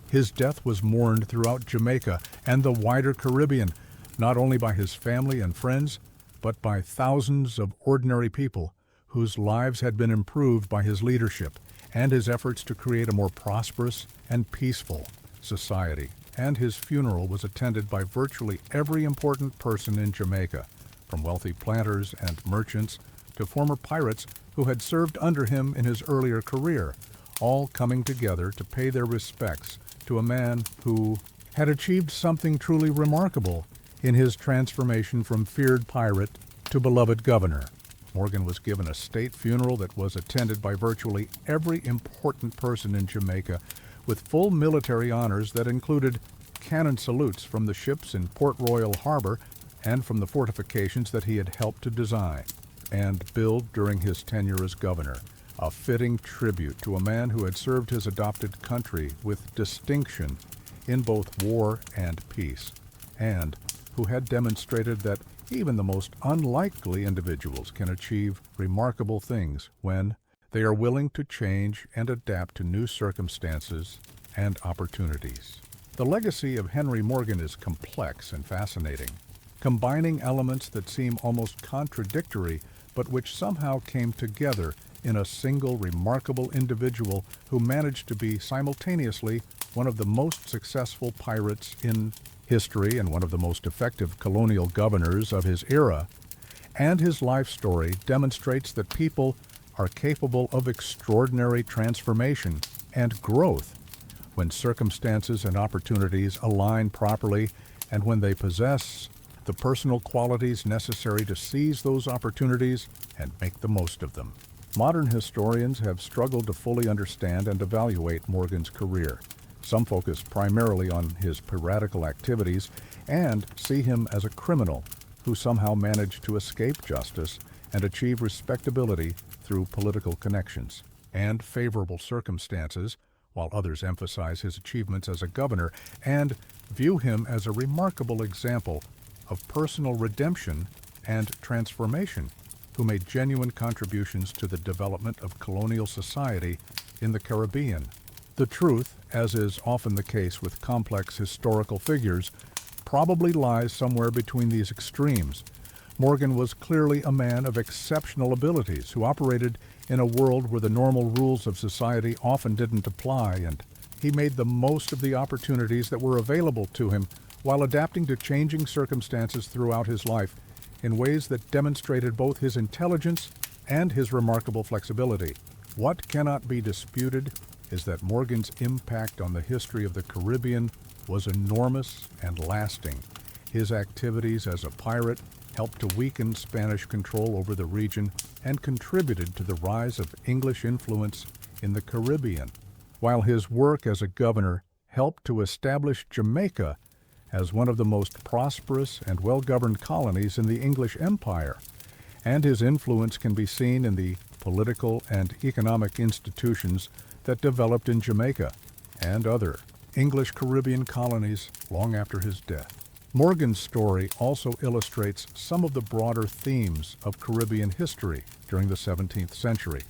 His death was mourned throughout Jamaica and the wider Caribbean, not only by his family and friends, but by thousands of ordinary people whose lives had been improved by his leadership and his efforts to create a more prosperous and peaceful society. and his funeral was attended by virtually every important person in Jamaica, from wealthy planters and merchants to former pirates who had served under him in his earlier career, all coming together to pay their respects to a man who had achieved something truly remarkable in his transformation from feared pirate to beloved governor. Morgan was given a state funeral that was attended by virtually every important person in Jamaica, with full military honors that included cannon salutes from the ships in Port Royal Harbor and from the fortifications that he had helped to design and build during his tenure as governor, a fitting tribute to a man who had served his adopted country with distinction in both war and peace, and who had demonstrated that even the most unlikely individuals can achieve remarkable things when they are willing to change and adapt to new circumstances and opportunities. The legacy of Henry Morgan is complex and fascinating, combining elements that seem almost contradictory but which somehow came together in a single remarkable individual who managed to be simultaneously one of the most successful pirates in history and one of the most effective colonial governors of his era, and his life story demonstrates that people are capable of extraordinary transformation and growth when circumstances and opportunities align properly and when they possess the personal qualities necessary to seize those opportunities and make the most of them. Modern historians have struggled to fully understand and evaluate Morgan's career. Some focus primarily on his piratical activities and see him as a criminal who somehow managed to escape justice and achieve respectability through political connections and favorable circumstances, while others emphasize his achievements as a governor and view him as a remarkable example of personal redemption and transformation, who made genuine contributions to the development of colonial society in the Caribbean. The truth, as is often the case with complex historical figures, probably lies somewhere between these extremes. Morgan was clearly a man of exceptional abilities who operated in a world where the normal rules of society often didn't apply, and he made the most of the opportunities that were available to him while adapting to changing circumstances throughout his life in ways that demonstrated both his intelligence and his remarkable flexibility. What cannot be disputed is that Morgan's impact on the history of the Caribbean was enormous and lasting. His activities as a pirate helped to weaken Spanish control over the region and contributed to the rise of English influence in the Caribbean, while his work as a governor helped to establish Jamaica as one of the most prosperous and well-governed colonies in the English Empire, and his influence can be seen in the political and economic institutions that developed in Jamaica and other English Caribbean colonies long after his death. Morgan's story also illustrates some of the broader themes of Caribbean history during the 17th century,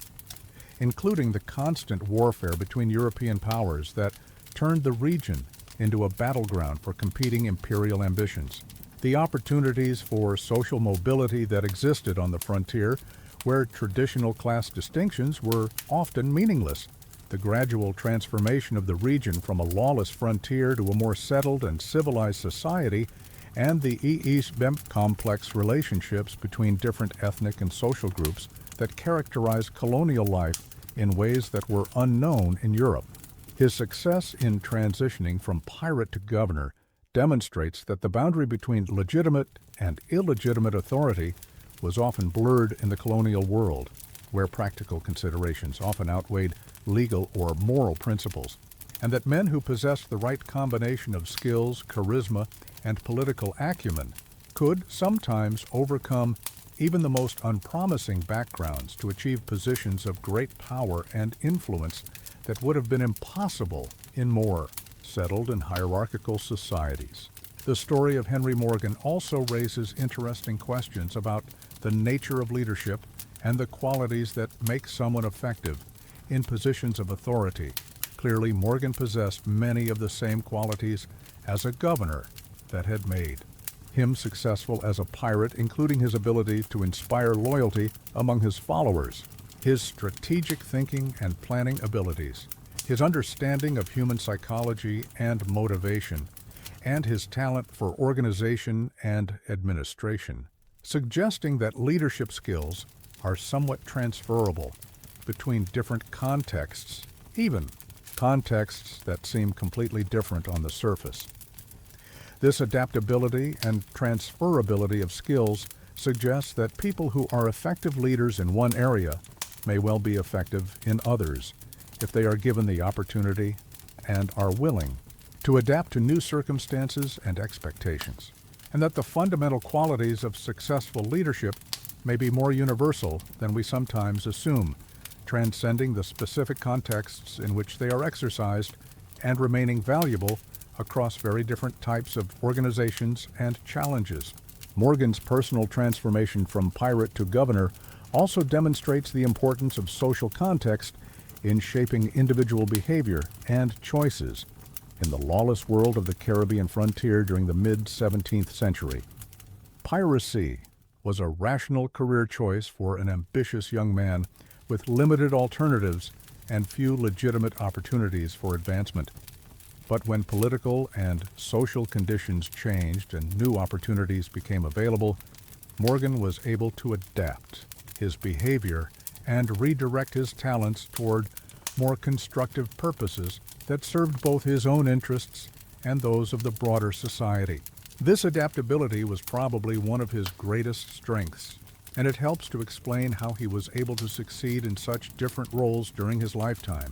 including the constant warfare between European powers that turned the region into a battleground for competing imperial ambitions, the opportunities for social mobility that existed on the frontier, where traditional class distinctions were often meaningless, the gradual transformation of the region from a lawless frontier to a more settled and civilized society, and the East-West complex relationships between different ethnic and social groups that characterized colonial life in ways that were unknown in Europe. His success in transitioning from pirate to governor demonstrates that the boundary between legitimate and illegitimate authority was often blurred in the colonial world, where practical considerations often outweighed legal or moral principles, and that men who possessed the right combination of skills, charisma, and political acumen could sometimes overcome even the most unpromising backgrounds to achieve positions of great power and influence that would have been impossible in more settled and hierarchical societies. The story of Henry Morgan also raises interesting questions about the nature of leadership and the qualities that make someone effective in positions of authority. Clearly, Morgan possessed many of the same qualities as a governor that had made him successful as a pirate, including his ability to inspire loyalty among his followers, his strategic thinking and planning abilities, his understanding of human psychology and motivation, and his talent for organization and administration, suggesting that leadership skills are somewhat transferable between different contexts, even contexts that seem completely different on the surface. This adaptability and transferability of skills suggests that people who are effective leaders in one area may well be effective in others if they are given the opportunity and are willing to adapt to new circumstances and expectations, and that the fundamental qualities of successful leadership may be more universal than we sometimes assume, transcending the specific contexts in which they are exercised and remaining valuable across very different types of organizations and challenges. Morgan's personal transformation from pirate to governor also demonstrates the importance of social context in shaping individual behavior and choices in the lawless world of the Caribbean frontier during the mid-17th century. Piracy was a rational career choice for an ambitious young man with limited alternatives and few legitimate opportunities for advancement. But when political and social conditions changed and new opportunities became available, Morgan was able to adapt his behavior and redirect his talents toward more constructive purposes that served both his own interests and those of the broader society. This adaptability was probably one of his greatest strengths, and it helps to explain how he was able to succeed in such different roles during his lifetime,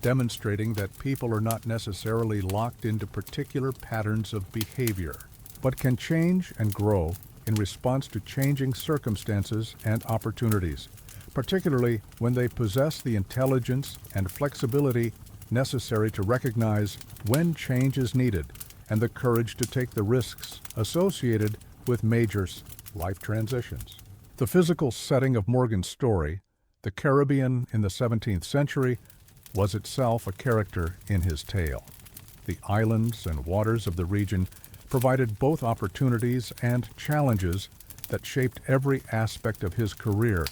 demonstrating that people are not necessarily locked into particular patterns of behavior, but can change and grow in response to changing circumstances and opportunities, particularly when they possess the intelligence and flexibility necessary to recognize when change is needed and the courage to take the risks associated with major life transitions. The physical setting of Morgan's story, the Caribbean in the 17th century, was itself a character in his tale. The islands and waters of the region provided both opportunities and challenges that shaped every aspect of his career,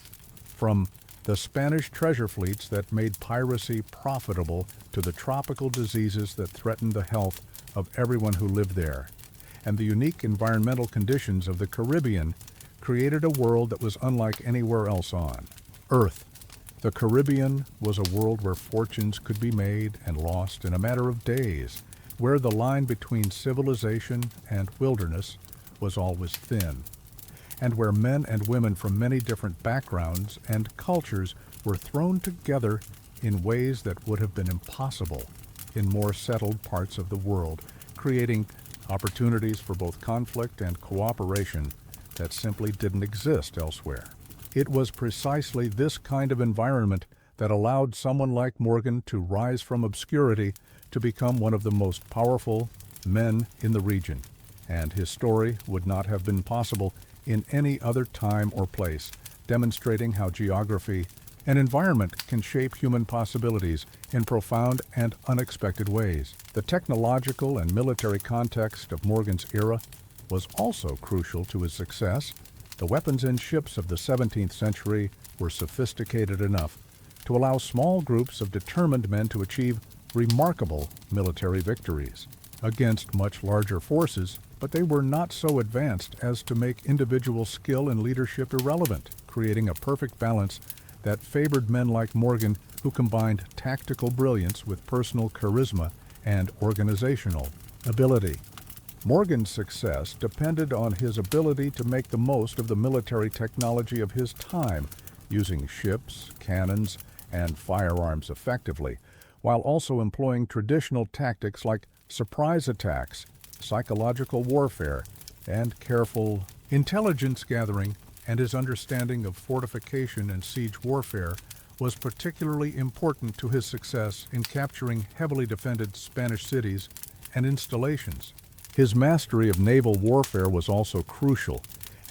from the Spanish treasure fleets that made piracy profitable to the tropical diseases that threatened the health of everyone who lived there. And the unique environmental conditions of the Caribbean created a world that was unlike anywhere else on Earth. The Caribbean was a world where fortunes could be made and lost in a matter of days, where the line between civilization and wilderness was always thin, and where men and women from many different backgrounds and cultures were thrown together in ways that would have been impossible in more settled parts of the world, creating opportunities for both conflict and cooperation that simply didn't exist elsewhere. It was precisely this kind of environment that allowed someone like Morgan to rise from obscurity to become one of the most powerful men in the region, and his story would not have been possible in any other time or place, demonstrating how geography and environment can shape human possibilities in profound and unexpected ways. The technological and military context of Morgan's era was also crucial to his success. The weapons and ships of the 17th century were sophisticated enough to allow small groups of determined men to achieve remarkable military victories against much larger forces, but they were not so advanced as to make individual skill and leadership irrelevant, creating a perfect balance that favored men like Morgan, who combined tactical brilliance with personal charisma and organizational ability. Morgan's success depended on his ability to make the most of the military technology of his time, using ships, cannons, and firearms effectively, while also employing traditional tactics like surprise attacks, psychological warfare, and careful intelligence gathering. And his understanding of fortification and siege warfare was particularly important to his success in capturing heavily defended Spanish cities and installations. His mastery of naval warfare was also crucial,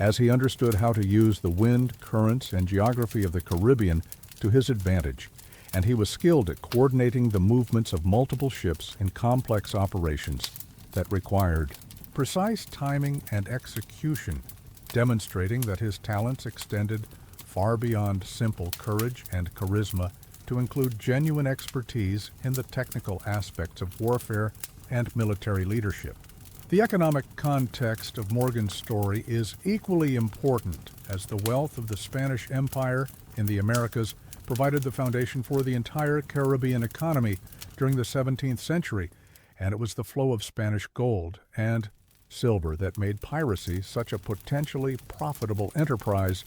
as he understood how to use the wind, currents, and geography of the Caribbean to his advantage, and he was skilled at coordinating the movements of multiple ships in complex operations that required precise timing and execution, demonstrating that his talents extended far beyond simple courage and charisma to include genuine expertise in the technical aspects of warfare and military leadership. The economic context of Morgan's story is equally important, as the wealth of the Spanish Empire in the Americas provided the foundation for the entire Caribbean economy during the 17th century, and it was the flow of Spanish gold and silver that made piracy such a potentially profitable enterprise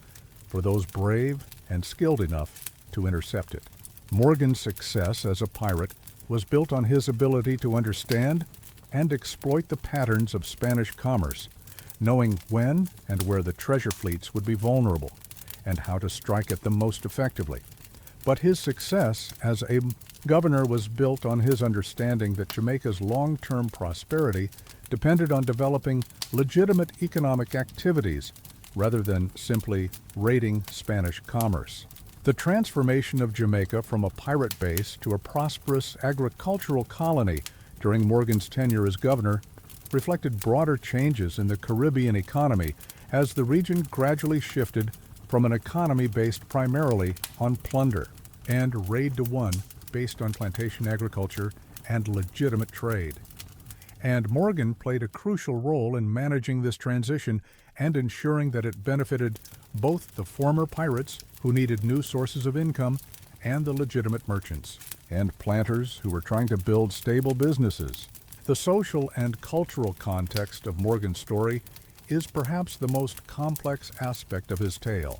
for those brave and skilled enough to intercept it. Morgan's success as a pirate was built on his ability to understand and exploit the patterns of Spanish commerce, knowing when and where the treasure fleets would be vulnerable and how to strike at them most effectively. But his success as a governor was built on his understanding that Jamaica's long-term prosperity depended on developing legitimate economic activities rather than simply raiding Spanish commerce. The transformation of Jamaica from a pirate base to a prosperous agricultural colony during Morgan's tenure as governor reflected broader changes in the Caribbean economy as the region gradually shifted from an economy based primarily on plunder and raid to one based on plantation agriculture and legitimate trade. And Morgan played a crucial role in managing this transition and ensuring that it benefited both the former pirates who needed new sources of income and the legitimate merchants and planters who were trying to build stable businesses. The social and cultural context of Morgan's story is perhaps the most complex aspect of his tale,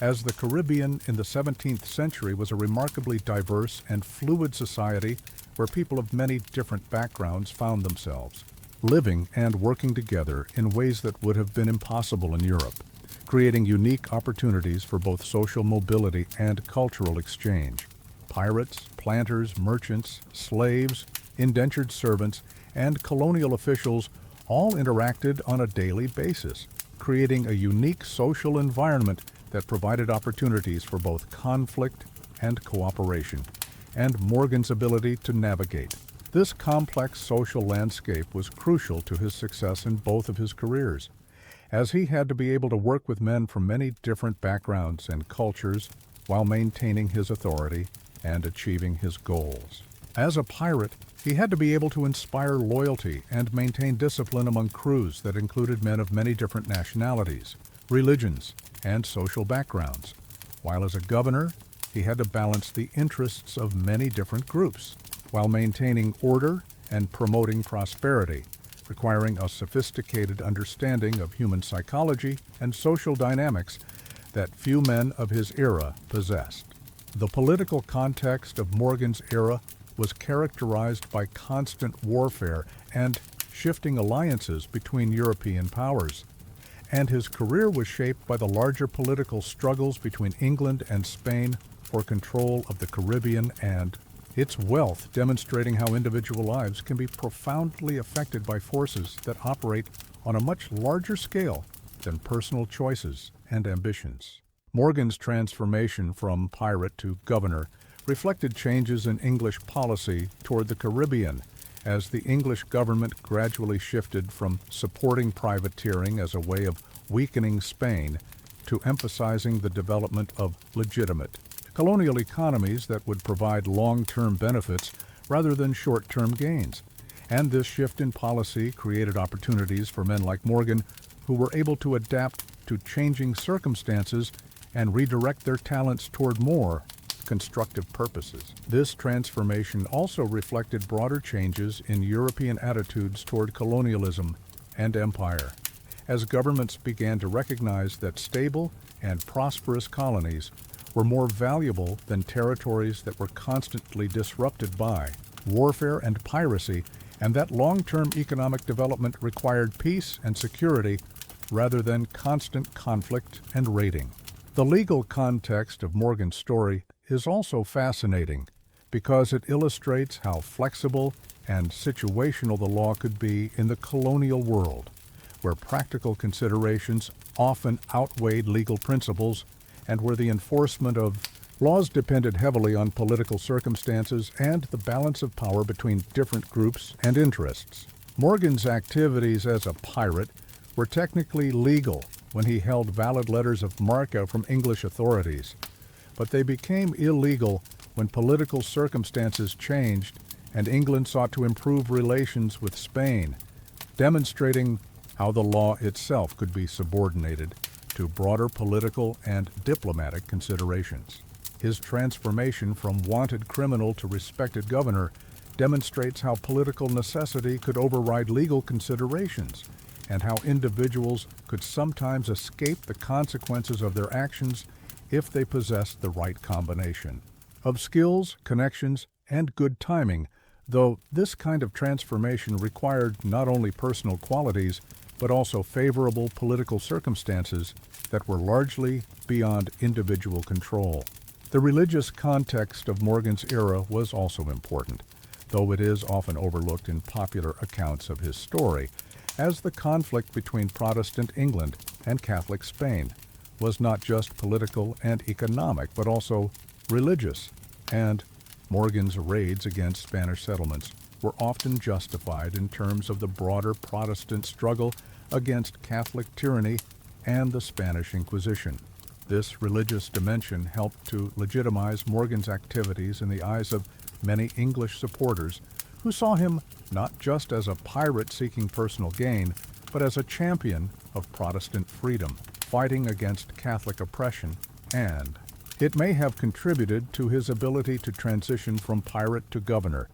as the Caribbean in the 17th century was a remarkably diverse and fluid society where people of many different backgrounds found themselves, living and working together in ways that would have been impossible in Europe, creating unique opportunities for both social mobility and cultural exchange. Pirates, planters, merchants, slaves, indentured servants, and colonial officials all interacted on a daily basis, creating a unique social environment that provided opportunities for both conflict and cooperation, and Morgan's ability to navigate. This complex social landscape was crucial to his success in both of his careers, as he had to be able to work with men from many different backgrounds and cultures while maintaining his authority and achieving his goals. As a pirate, he had to be able to inspire loyalty and maintain discipline among crews that included men of many different nationalities, religions, and social backgrounds, while as a governor, he had to balance the interests of many different groups while maintaining order and promoting prosperity, requiring a sophisticated understanding of human psychology and social dynamics that few men of his era possessed. The political context of Morgan's era was characterized by constant warfare and shifting alliances between European powers, and his career was shaped by the larger political struggles between England and Spain for control of the Caribbean and its wealth, demonstrating how individual lives can be profoundly affected by forces that operate on a much larger scale than personal choices and ambitions. Morgan's transformation from pirate to governor reflected changes in English policy toward the Caribbean, as the English government gradually shifted from supporting privateering as a way of weakening Spain to emphasizing the development of legitimate colonial economies that would provide long-term benefits rather than short-term gains. And this shift in policy created opportunities for men like Morgan who were able to adapt to changing circumstances and redirect their talents toward more constructive purposes. This transformation also reflected broader changes in European attitudes toward colonialism and empire, as governments began to recognize that stable and prosperous colonies were more valuable than territories that were constantly disrupted by warfare and piracy, and that long-term economic development required peace and security rather than constant conflict and raiding. The legal context of Morgan's story is also fascinating because it illustrates how flexible and situational the law could be in the colonial world, where practical considerations often outweighed legal principles and where the enforcement of laws depended heavily on political circumstances and the balance of power between different groups and interests. Morgan's activities as a pirate were technically legal when he held valid letters of marque from English authorities, but they became illegal when political circumstances changed and England sought to improve relations with Spain, demonstrating how the law itself could be subordinated to broader political and diplomatic considerations. His transformation from wanted criminal to respected governor demonstrates how political necessity could override legal considerations and how individuals could sometimes escape the consequences of their actions if they possessed the right combination of skills, connections, and good timing, though this kind of transformation required not only personal qualities but also favorable political circumstances that were largely beyond individual control. The religious context of Morgan's era was also important, though it is often overlooked in popular accounts of his story, as the conflict between Protestant England and Catholic Spain was not just political and economic, but also religious, and Morgan's raids against Spanish settlements were often justified in terms of the broader Protestant struggle against Catholic tyranny and the Spanish Inquisition. This religious dimension helped to legitimize Morgan's activities in the eyes of many English supporters who saw him not just as a pirate seeking personal gain, but as a champion of Protestant freedom, fighting against Catholic oppression, and it may have contributed to his ability to transition from pirate to governor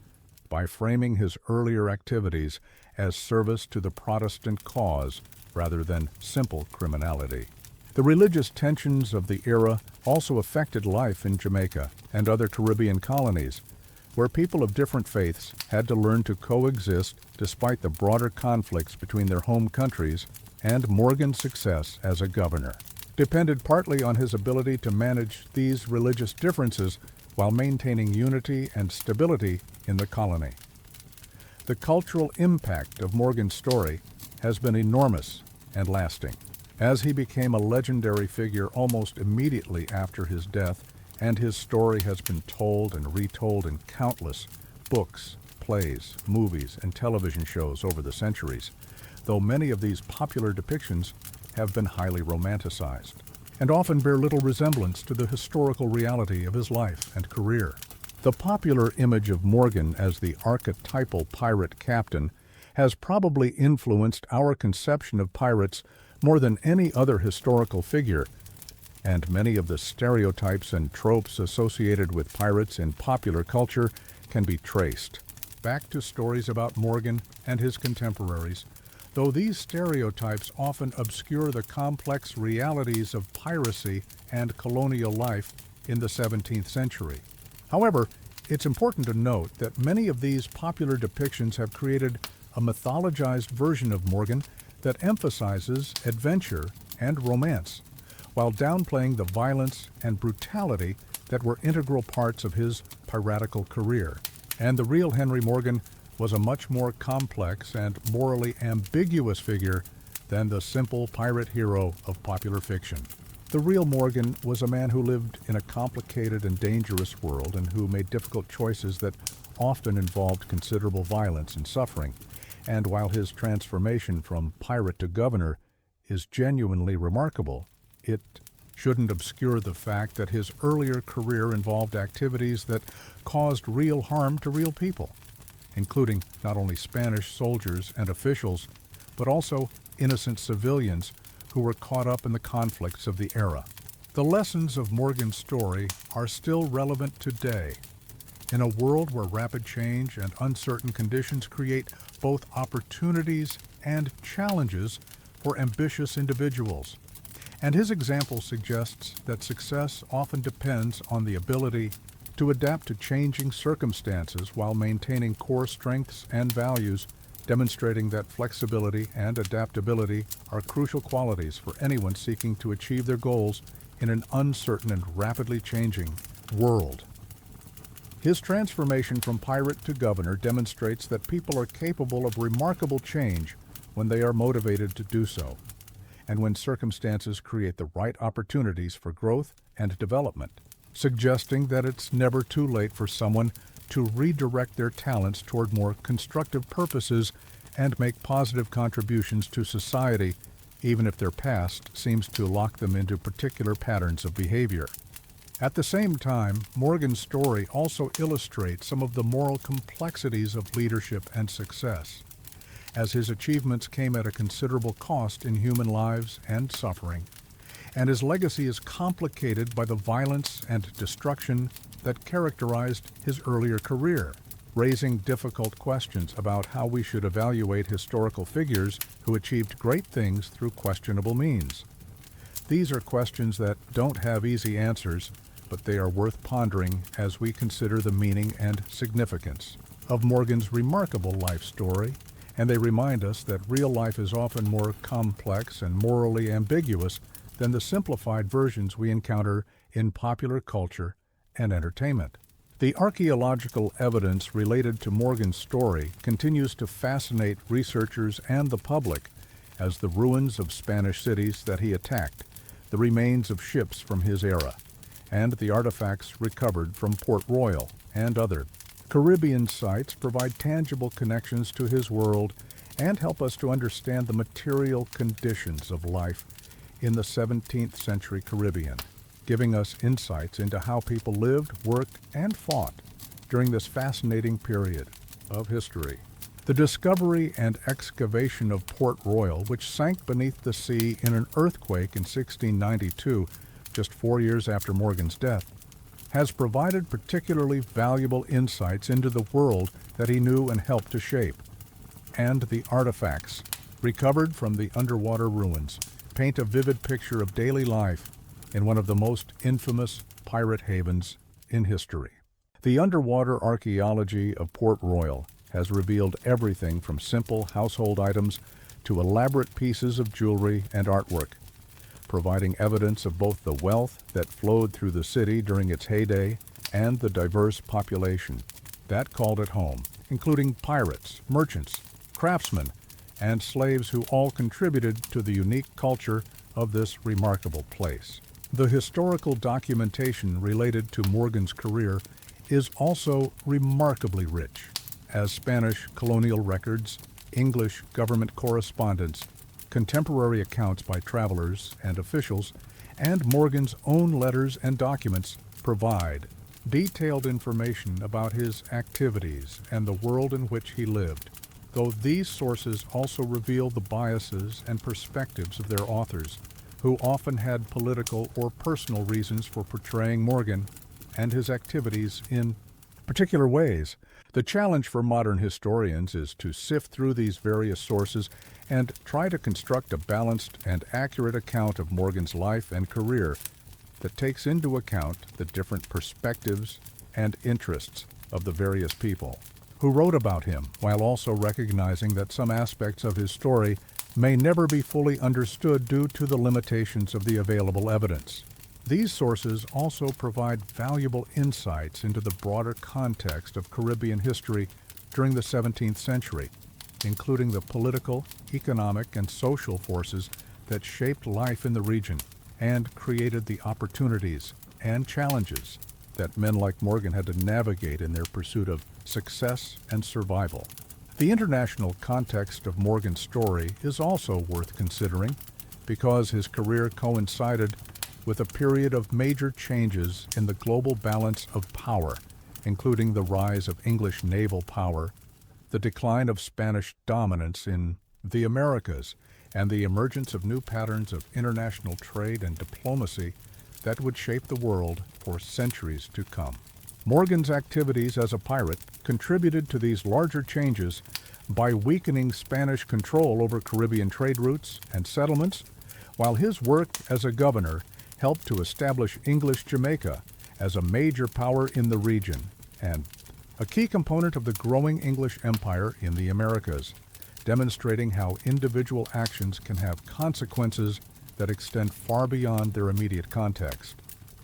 by framing his earlier activities as service to the Protestant cause rather than simple criminality. The religious tensions of the era also affected life in Jamaica and other Caribbean colonies, where people of different faiths had to learn to coexist despite the broader conflicts between their home countries, and Morgan's success as a governor depended partly on his ability to manage these religious differences while maintaining unity and stability in the colony. The cultural impact of Morgan's story has been enormous and lasting, as he became a legendary figure almost immediately after his death, and his story has been told and retold in countless books, plays, movies, and television shows over the centuries, though many of these popular depictions have been highly romanticized and often bear little resemblance to the historical reality of his life and career. The popular image of Morgan as the archetypal pirate captain has probably influenced our conception of pirates more than any other historical figure, and many of the stereotypes and tropes associated with pirates in popular culture can be traced back to stories about Morgan and his contemporaries, though these stereotypes often obscure the complex realities of piracy and colonial life in the 17th century. However, it's important to note that many of these popular depictions have created a mythologized version of Morgan that emphasizes adventure and romance, while downplaying the violence and brutality that were integral parts of his piratical career. And the real Henry Morgan was a much more complex and morally ambiguous figure than the simple pirate hero of popular fiction. The real Morgan was a man who lived in a complicated and dangerous world and who made difficult choices that often involved considerable violence and suffering. And while his transformation from pirate to governor is genuinely remarkable, it shouldn't obscure the fact that his earlier career involved activities that caused real harm to real people, including not only Spanish soldiers and officials, but also innocent civilians who were caught up in the conflicts of the era. The lessons of Morgan's story are still relevant today, in a world where rapid change and uncertain conditions create both opportunities and challenges for ambitious individuals. And his example suggests that success often depends on the ability to adapt to changing circumstances while maintaining core strengths and values, demonstrating that flexibility and adaptability are crucial qualities for anyone seeking to achieve their goals in an uncertain and rapidly changing world. His transformation from pirate to governor demonstrates that people are capable of remarkable change when they are motivated to do so, and when circumstances create the right opportunities for growth and development, suggesting that it's never too late for someone to redirect their talents toward more constructive purposes and make positive contributions to society, even if their past seems to lock them into particular patterns of behavior. At the same time, Morgan's story also illustrates some of the moral complexities of leadership and success. as his achievements came at a considerable cost in human lives and suffering, and his legacy is complicated by the violence and destruction that characterized his earlier career, raising difficult questions about how we should evaluate historical figures who achieved great things through questionable means. These are questions that don't have easy answers, but they are worth pondering as we consider the meaning and significance of Morgan's remarkable life story, and they remind us that real life is often more complex and morally ambiguous than the simplified versions we encounter in popular culture and entertainment. The archaeological evidence related to Morgan's story continues to fascinate researchers and the public, as the ruins of Spanish cities that he attacked, the remains of ships from his era, and the artifacts recovered from Port Royal and other Caribbean sites provide tangible connections to his world and help us to understand the material conditions of life in the 17th century Caribbean, giving us insights into how people lived, worked, and fought during this fascinating period of history. The discovery and excavation of Port Royal, which sank beneath the sea in an earthquake in 1692, just 4 years after Morgan's death, has provided particularly valuable insights into the world that he knew and helped to shape. And the artifacts, recovered from the underwater ruins, paint a vivid picture of daily life in one of the most infamous pirate havens in history. The underwater archaeology of Port Royal has revealed everything from simple household items to elaborate pieces of jewelry and artwork, providing evidence of both the wealth that flowed through the city during its heyday and the diverse population that called it home, including pirates, merchants, craftsmen, and slaves who all contributed to the unique culture of this remarkable place. The historical documentation related to Morgan's career is also remarkably rich, as Spanish colonial records, English government correspondence, contemporary accounts by travelers and officials, and Morgan's own letters and documents provide detailed information about his activities and the world in which he lived, though these sources also reveal the biases and perspectives of their authors, who often had political or personal reasons for portraying Morgan and his activities in particular ways. The challenge for modern historians is to sift through these various sources and try to construct a balanced and accurate account of Morgan's life and career that takes into account the different perspectives and interests of the various people who wrote about him, while also recognizing that some aspects of his story may never be fully understood due to the limitations of the available evidence. These sources also provide valuable insights into the broader context of Caribbean history during the 17th century, including the political, economic, and social forces that shaped life in the region and created the opportunities and challenges that men like Morgan had to navigate in their pursuit of success and survival. The international context of Morgan's story is also worth considering because his career coincided with a period of major changes in the global balance of power, including the rise of English naval power, the decline of Spanish dominance in the Americas, and the emergence of new patterns of international trade and diplomacy that would shape the world for centuries to come. Morgan's activities as a pirate contributed to these larger changes by weakening Spanish control over Caribbean trade routes and settlements, while his work as a governor helped to establish English Jamaica as a major power in the region and a key component of the growing English Empire in the Americas, demonstrating how individual actions can have consequences that extend far beyond their immediate context.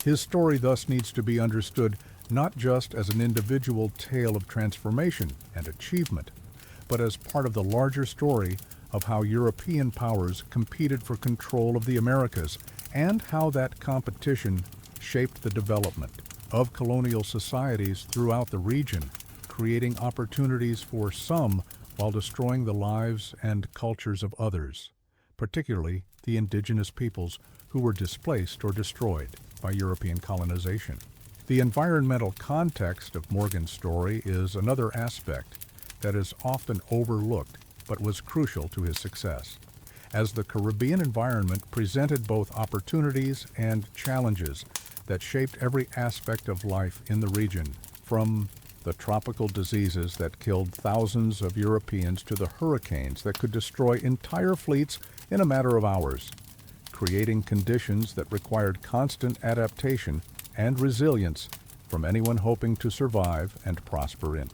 His story thus needs to be understood not just as an individual tale of transformation and achievement, but as part of the larger story of how European powers competed for control of the Americas and how that competition shaped the development of colonial societies throughout the region, creating opportunities for some while destroying the lives and cultures of others, particularly the indigenous peoples who were displaced or destroyed by European colonization. The environmental context of Morgan's story is another aspect that is often overlooked but was crucial to his success, as the Caribbean environment presented both opportunities and challenges that shaped every aspect of life in the region, from the tropical diseases that killed thousands of Europeans to the hurricanes that could destroy entire fleets in a matter of hours, creating conditions that required constant adaptation and resilience from anyone hoping to survive and prosper in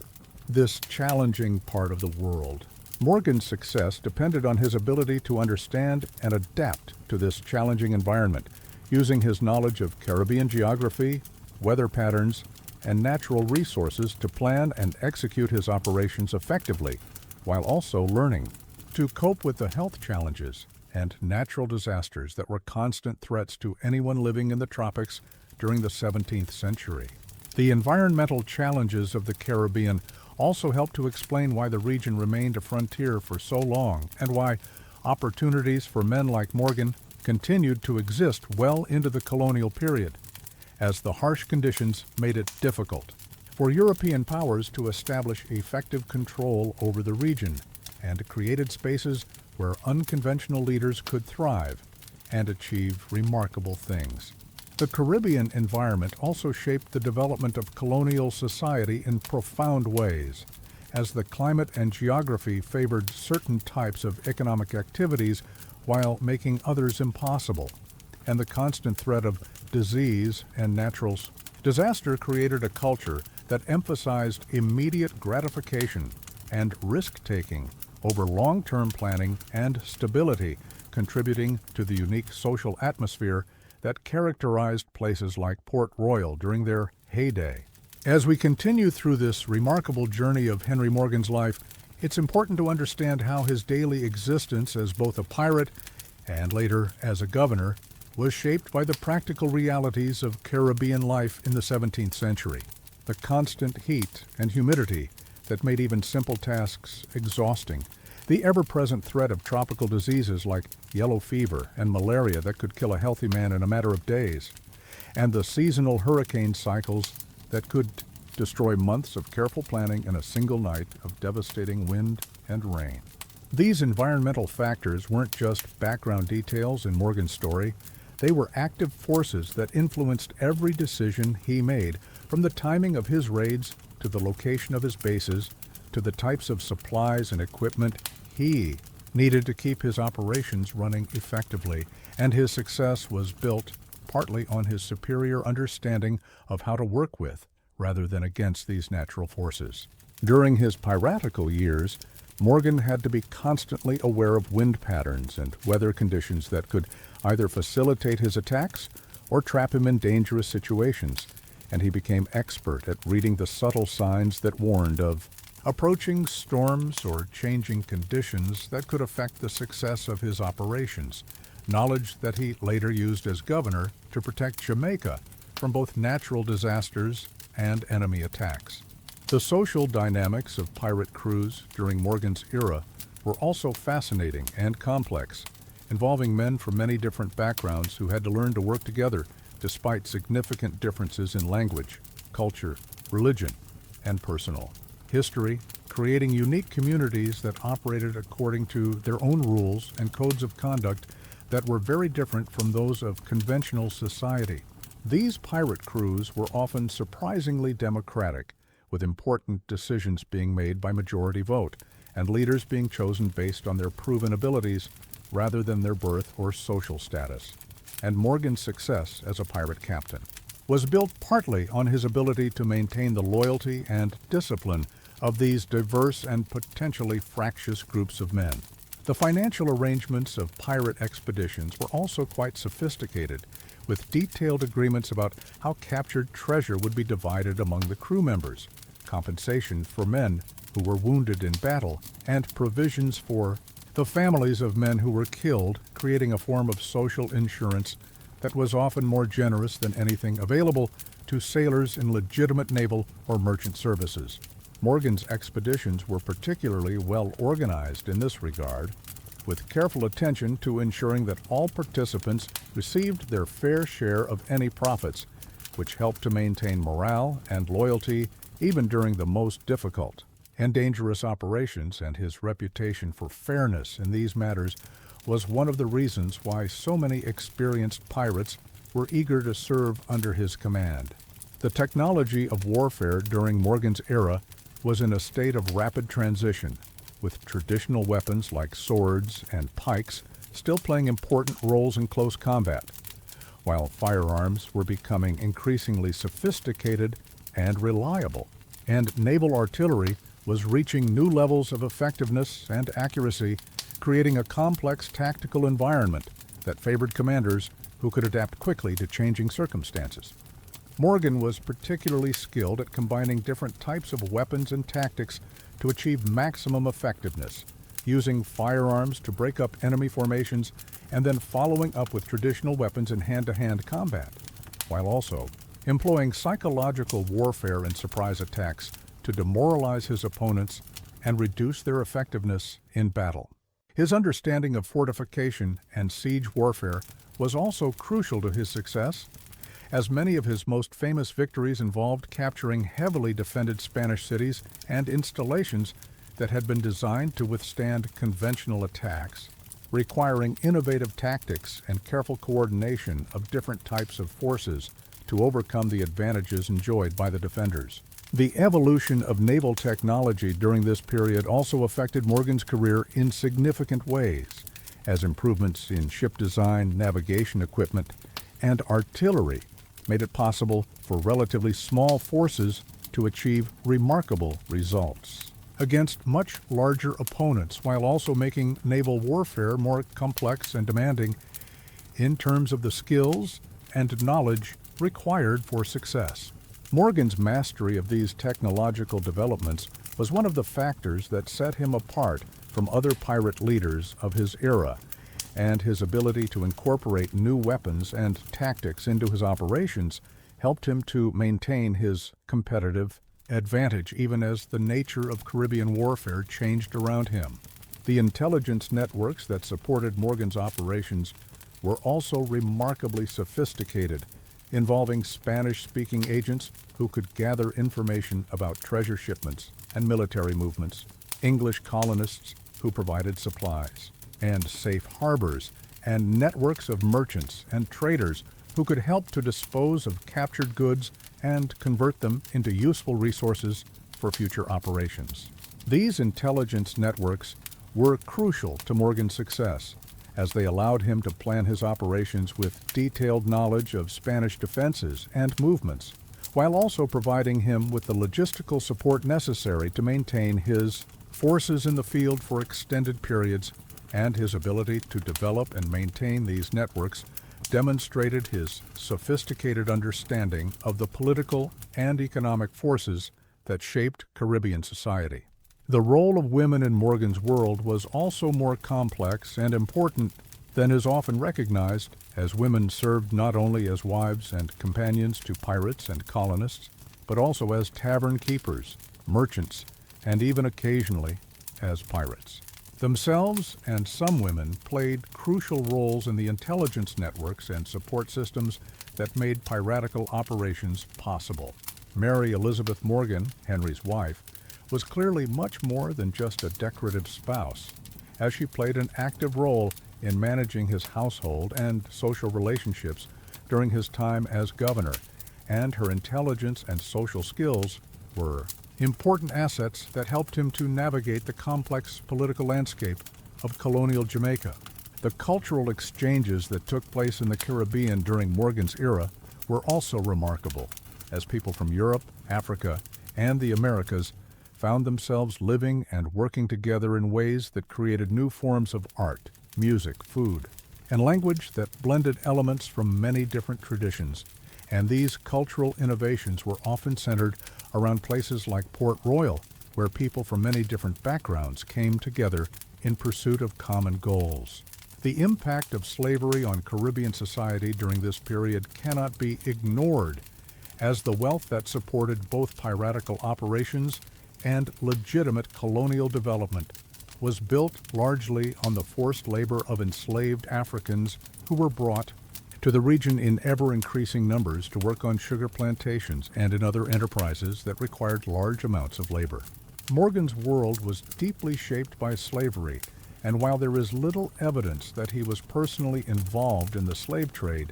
this challenging part of the world. Morgan's success depended on his ability to understand and adapt to this challenging environment, using his knowledge of Caribbean geography, weather patterns, and natural resources to plan and execute his operations effectively, while also learning to cope with the health challenges and natural disasters that were constant threats to anyone living in the tropics during the 17th century. The environmental challenges of the Caribbean also helped to explain why the region remained a frontier for so long and why opportunities for men like Morgan continued to exist well into the colonial period, as the harsh conditions made it difficult for European powers to establish effective control over the region, and created spaces where unconventional leaders could thrive and achieve remarkable things. The Caribbean environment also shaped the development of colonial society in profound ways, as the climate and geography favored certain types of economic activities while making others impossible, and the constant threat of disease and natural disaster created a culture that emphasized immediate gratification and risk-taking over long-term planning and stability, contributing to the unique social atmosphere that characterized places like Port Royal during their heyday. As we continue through this remarkable journey of Henry Morgan's life, it's important to understand how his daily existence as both a pirate and later as a governor was shaped by the practical realities of Caribbean life in the 17th century. The constant heat and humidity that made even simple tasks exhausting, the ever-present threat of tropical diseases like yellow fever and malaria that could kill a healthy man in a matter of days, and the seasonal hurricane cycles that could destroy months of careful planning in a single night of devastating wind and rain. These environmental factors weren't just background details in Morgan's story. They were active forces that influenced every decision he made, from the timing of his raids to the location of his bases, to the types of supplies and equipment he needed to keep his operations running effectively, and his success was built partly on his superior understanding of how to work with, rather than against, these natural forces. During his piratical years, Morgan had to be constantly aware of wind patterns and weather conditions that could either facilitate his attacks or trap him in dangerous situations, and he became expert at reading the subtle signs that warned of approaching storms or changing conditions that could affect the success of his operations, knowledge that he later used as governor to protect Jamaica from both natural disasters and enemy attacks. The social dynamics of pirate crews during Morgan's era were also fascinating and complex, involving men from many different backgrounds who had to learn to work together despite significant differences in language, culture, religion, and personal history, creating unique communities that operated according to their own rules and codes of conduct that were very different from those of conventional society. These pirate crews were often surprisingly democratic, with important decisions being made by majority vote, and leaders being chosen based on their proven abilities rather than their birth or social status. And Morgan's success as a pirate captain was built partly on his ability to maintain the loyalty and discipline of these diverse and potentially fractious groups of men. The financial arrangements of pirate expeditions were also quite sophisticated, with detailed agreements about how captured treasure would be divided among the crew members, compensation for men who were wounded in battle, and provisions for the families of men who were killed, creating a form of social insurance that was often more generous than anything available to sailors in legitimate naval or merchant services. Morgan's expeditions were particularly well organized in this regard, with careful attention to ensuring that all participants received their fair share of any profits, which helped to maintain morale and loyalty even during the most difficult and dangerous operations, and his reputation for fairness in these matters was one of the reasons why so many experienced pirates were eager to serve under his command. The technology of warfare during Morgan's era was in a state of rapid transition, with traditional weapons like swords and pikes still playing important roles in close combat, while firearms were becoming increasingly sophisticated and reliable, and naval artillery was reaching new levels of effectiveness and accuracy, creating a complex tactical environment that favored commanders who could adapt quickly to changing circumstances. Morgan was particularly skilled at combining different types of weapons and tactics to achieve maximum effectiveness, using firearms to break up enemy formations and then following up with traditional weapons in hand-to-hand combat, while also employing psychological warfare and surprise attacks to demoralize his opponents and reduce their effectiveness in battle. His understanding of fortification and siege warfare was also crucial to his success, as many of his most famous victories involved capturing heavily defended Spanish cities and installations that had been designed to withstand conventional attacks, requiring innovative tactics and careful coordination of different types of forces to overcome the advantages enjoyed by the defenders. The evolution of naval technology during this period also affected Morgan's career in significant ways, as improvements in ship design, navigation equipment, and artillery made it possible for relatively small forces to achieve remarkable results against much larger opponents, while also making naval warfare more complex and demanding in terms of the skills and knowledge required for success. Morgan's mastery of these technological developments was one of the factors that set him apart from other pirate leaders of his era, and his ability to incorporate new weapons and tactics into his operations helped him to maintain his competitive advantage even as the nature of Caribbean warfare changed around him. The intelligence networks that supported Morgan's operations were also remarkably sophisticated, involving Spanish-speaking agents who could gather information about treasure shipments and military movements, English colonists who provided supplies, and safe harbors, and networks of merchants and traders who could help to dispose of captured goods and convert them into useful resources for future operations. These intelligence networks were crucial to Morgan's success, as they allowed him to plan his operations with detailed knowledge of Spanish defenses and movements, while also providing him with the logistical support necessary to maintain his forces in the field for extended periods, and his ability to develop and maintain these networks demonstrated his sophisticated understanding of the political and economic forces that shaped Caribbean society. The role of women in Morgan's world was also more complex and important than is often recognized, as women served not only as wives and companions to pirates and colonists, but also as tavern keepers, merchants, and even occasionally as pirates. Themselves and some women played crucial roles in the intelligence networks and support systems that made piratical operations possible. Mary Elizabeth Morgan, Henry's wife, was clearly much more than just a decorative spouse, as she played an active role in managing his household and social relationships during his time as governor, and her intelligence and social skills were important assets that helped him to navigate the complex political landscape of colonial Jamaica. The cultural exchanges that took place in the Caribbean during Morgan's era were also remarkable, as people from Europe, Africa, and the Americas found themselves living and working together in ways that created new forms of art, music, food, and language that blended elements from many different traditions. And these cultural innovations were often centered around places like Port Royal, where people from many different backgrounds came together in pursuit of common goals. The impact of slavery on Caribbean society during this period cannot be ignored, as the wealth that supported both piratical operations and legitimate colonial development was built largely on the forced labor of enslaved Africans who were brought to the region in ever-increasing numbers to work on sugar plantations and in other enterprises that required large amounts of labor. Morgan's world was deeply shaped by slavery, and while there is little evidence that he was personally involved in the slave trade,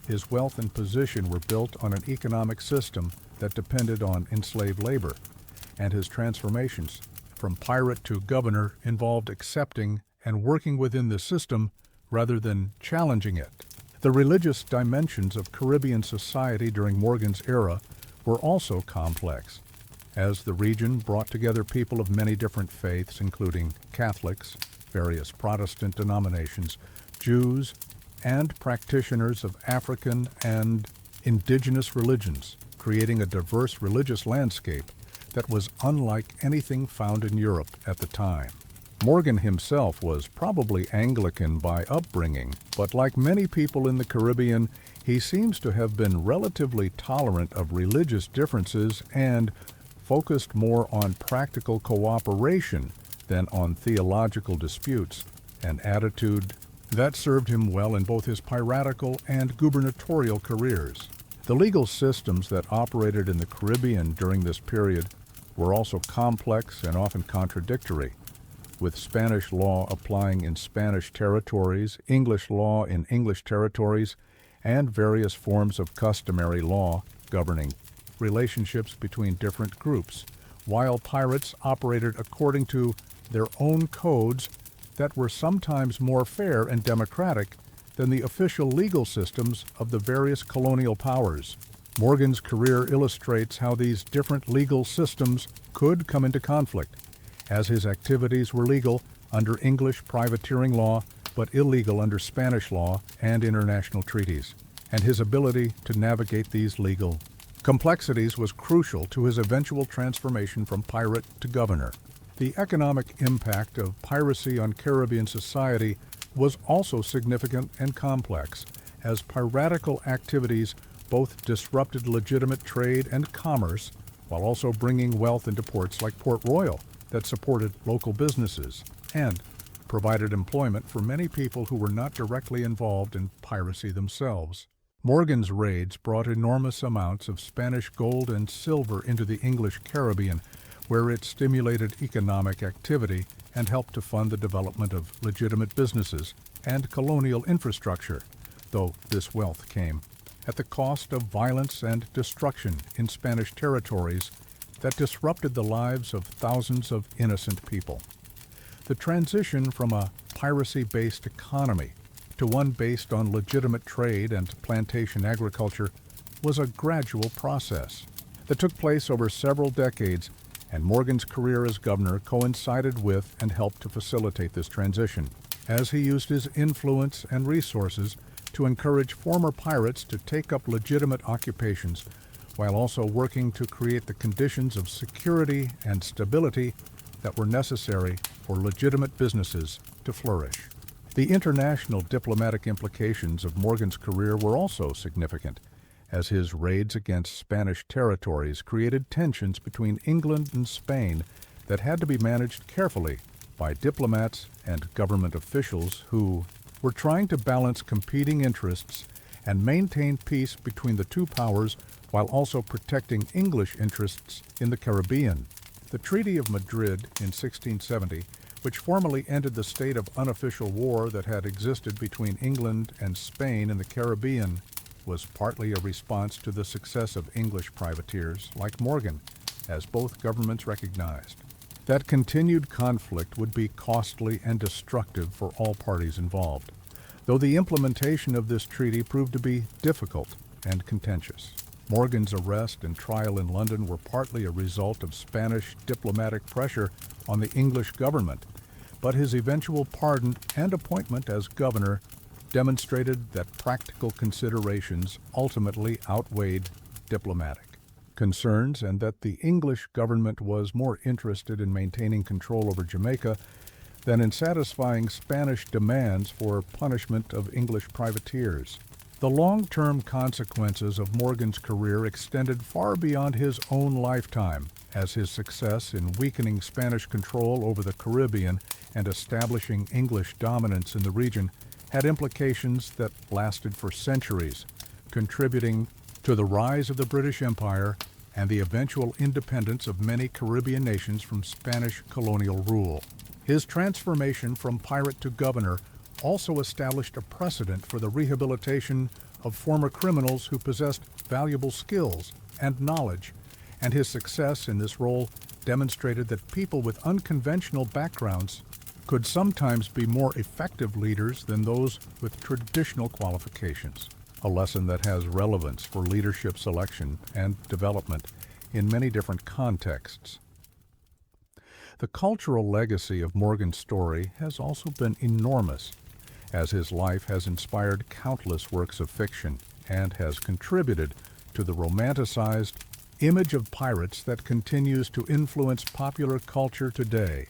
his wealth and position were built on an economic system that depended on enslaved labor, and his transformations from pirate to governor involved accepting and working within the system rather than challenging it. The religious dimensions of Caribbean society during Morgan's era were also complex, as the region brought together people of many different faiths, including Catholics, various Protestant denominations, Jews, and practitioners of African and indigenous religions, creating a diverse religious landscape that was unlike anything found in Europe at the time. Morgan himself was probably Anglican by upbringing, but like many people in the Caribbean, he seems to have been relatively tolerant of religious differences and focused more on practical cooperation than on theological disputes, an attitude that served him well in both his piratical and gubernatorial careers. The legal systems that operated in the Caribbean during this period were also complex and often contradictory, with Spanish law applying in Spanish territories, English law in English territories, and various forms of customary law governing relationships between different groups, while pirates operated according to their own codes that were sometimes more fair and democratic than the official legal systems of the various colonial powers. Morgan's career illustrates how these different legal systems could come into conflict, as his activities were legal under English privateering law but illegal under Spanish law and international treaties, and his ability to navigate these legal complexities was crucial to his eventual transformation from pirate to governor. The economic impact of piracy on Caribbean society was also significant and complex, as piratical activities both disrupted legitimate trade and commerce while also bringing wealth into ports like Port Royal that supported local businesses and provided employment for many people who were not directly involved in piracy themselves. Morgan's raids brought enormous amounts of Spanish gold and silver into the English Caribbean, where it stimulated economic activity and helped to fund the development of legitimate businesses and colonial infrastructure, though this wealth came at the cost of violence and destruction in Spanish territories that disrupted the lives of thousands of innocent people. The transition from a piracy-based economy to one based on legitimate trade and plantation agriculture was a gradual process that took place over several decades, and Morgan's career as governor coincided with and helped to facilitate this transition, as he used his influence and resources to encourage former pirates to take up legitimate occupations while also working to create the conditions of security and stability that were necessary for legitimate businesses to flourish. The international diplomatic implications of Morgan's career were also significant, as his raids against Spanish territories created tensions between England and Spain that had to be managed carefully by diplomats and government officials who were trying to balance competing interests and maintain peace between the two powers while also protecting English interests in the Caribbean. The Treaty of Madrid in 1670, which formally ended the state of unofficial war that had existed between England and Spain in the Caribbean, was partly a response to the success of English privateers like Morgan, as both governments recognized that continued conflict would be costly and destructive for all parties involved, though the implementation of this treaty proved to be difficult and contentious. Morgan's arrest and trial in London were partly a result of Spanish diplomatic pressure on the English government, but his eventual pardon and appointment as governor demonstrated that practical considerations ultimately outweighed diplomatic concerns, and that the English government was more interested in maintaining control over Jamaica than in satisfying Spanish demands for punishment of English privateers. The long-term consequences of Morgan's career extended far beyond his own lifetime, as his success in weakening Spanish control over the Caribbean and establishing English dominance in the region had implications that lasted for centuries, contributing to the rise of the British Empire and the eventual independence of many Caribbean nations from Spanish colonial rule. His transformation from pirate to governor also established a precedent for the rehabilitation of former criminals who possessed valuable skills and knowledge, and his success in this role demonstrated that people with unconventional backgrounds could sometimes be more effective leaders than those with traditional qualifications, a lesson that has relevance for leadership selection and development in many different contexts. The cultural legacy of Morgan's story has also been enormous, as his life has inspired countless works of fiction and has contributed to the romanticized image of pirates that continues to influence popular culture today,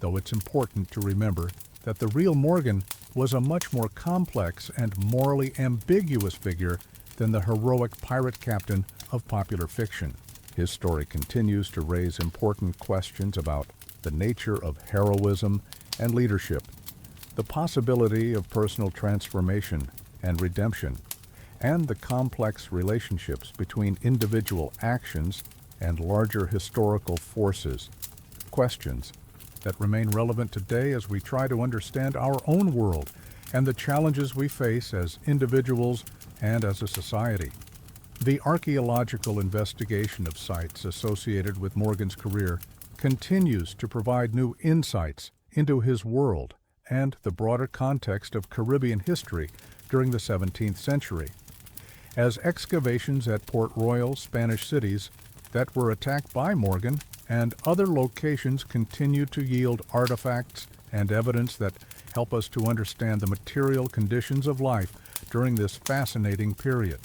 though it's important to remember that the real Morgan was a much more complex and morally ambiguous figure than the heroic pirate captain of popular fiction. His story continues to raise important questions about the nature of heroism and leadership, the possibility of personal transformation and redemption, and the complex relationships between individual actions and larger historical forces, questions that remain relevant today as we try to understand our own world and the challenges we face as individuals and as a society. The archaeological investigation of sites associated with Morgan's career continues to provide new insights into his world and the broader context of Caribbean history during the 17th century. As excavations at Port Royal, Spanish cities that were attacked by Morgan, and other locations continue to yield artifacts and evidence that help us to understand the material conditions of life during this fascinating period.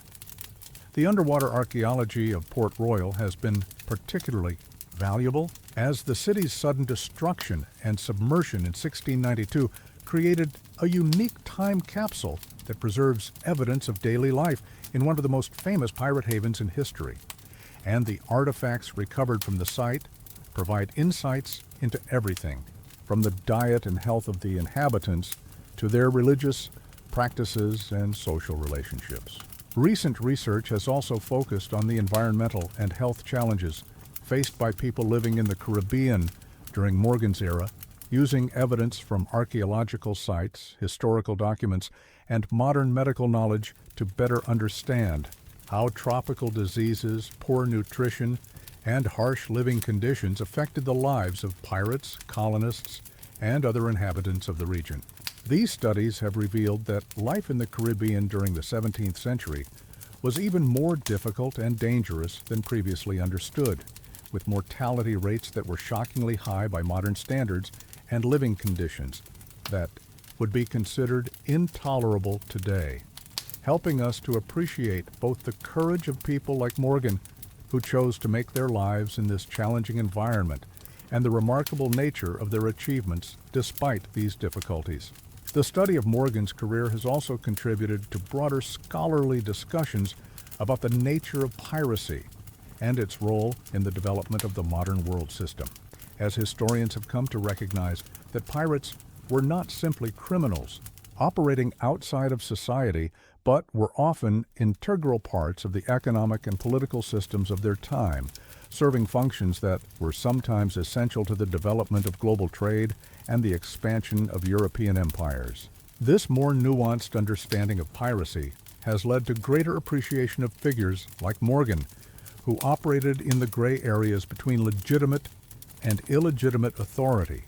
The underwater archaeology of Port Royal has been particularly valuable, as the city's sudden destruction and submersion in 1692 created a unique time capsule that preserves evidence of daily life in one of the most famous pirate havens in history. And the artifacts recovered from the site provide insights into everything, from the diet and health of the inhabitants to their religious practices and social relationships. Recent research has also focused on the environmental and health challenges faced by people living in the Caribbean during Morgan's era, using evidence from archaeological sites, historical documents, and modern medical knowledge to better understand how tropical diseases, poor nutrition, and harsh living conditions affected the lives of pirates, colonists, and other inhabitants of the region. These studies have revealed that life in the Caribbean during the 17th century was even more difficult and dangerous than previously understood, with mortality rates that were shockingly high by modern standards and living conditions that would be considered intolerable today, helping us to appreciate both the courage of people like Morgan, who chose to make their lives in this challenging environment, and the remarkable nature of their achievements despite these difficulties. The study of Morgan's career has also contributed to broader scholarly discussions about the nature of piracy and its role in the development of the modern world system, as historians have come to recognize that pirates were not simply criminals operating outside of society, but were often integral parts of the economic and political systems of their time, serving functions that were sometimes essential to the development of global trade and the expansion of European empires. This more nuanced understanding of piracy has led to greater appreciation of figures like Morgan, who operated in the gray areas between legitimate and illegitimate authority,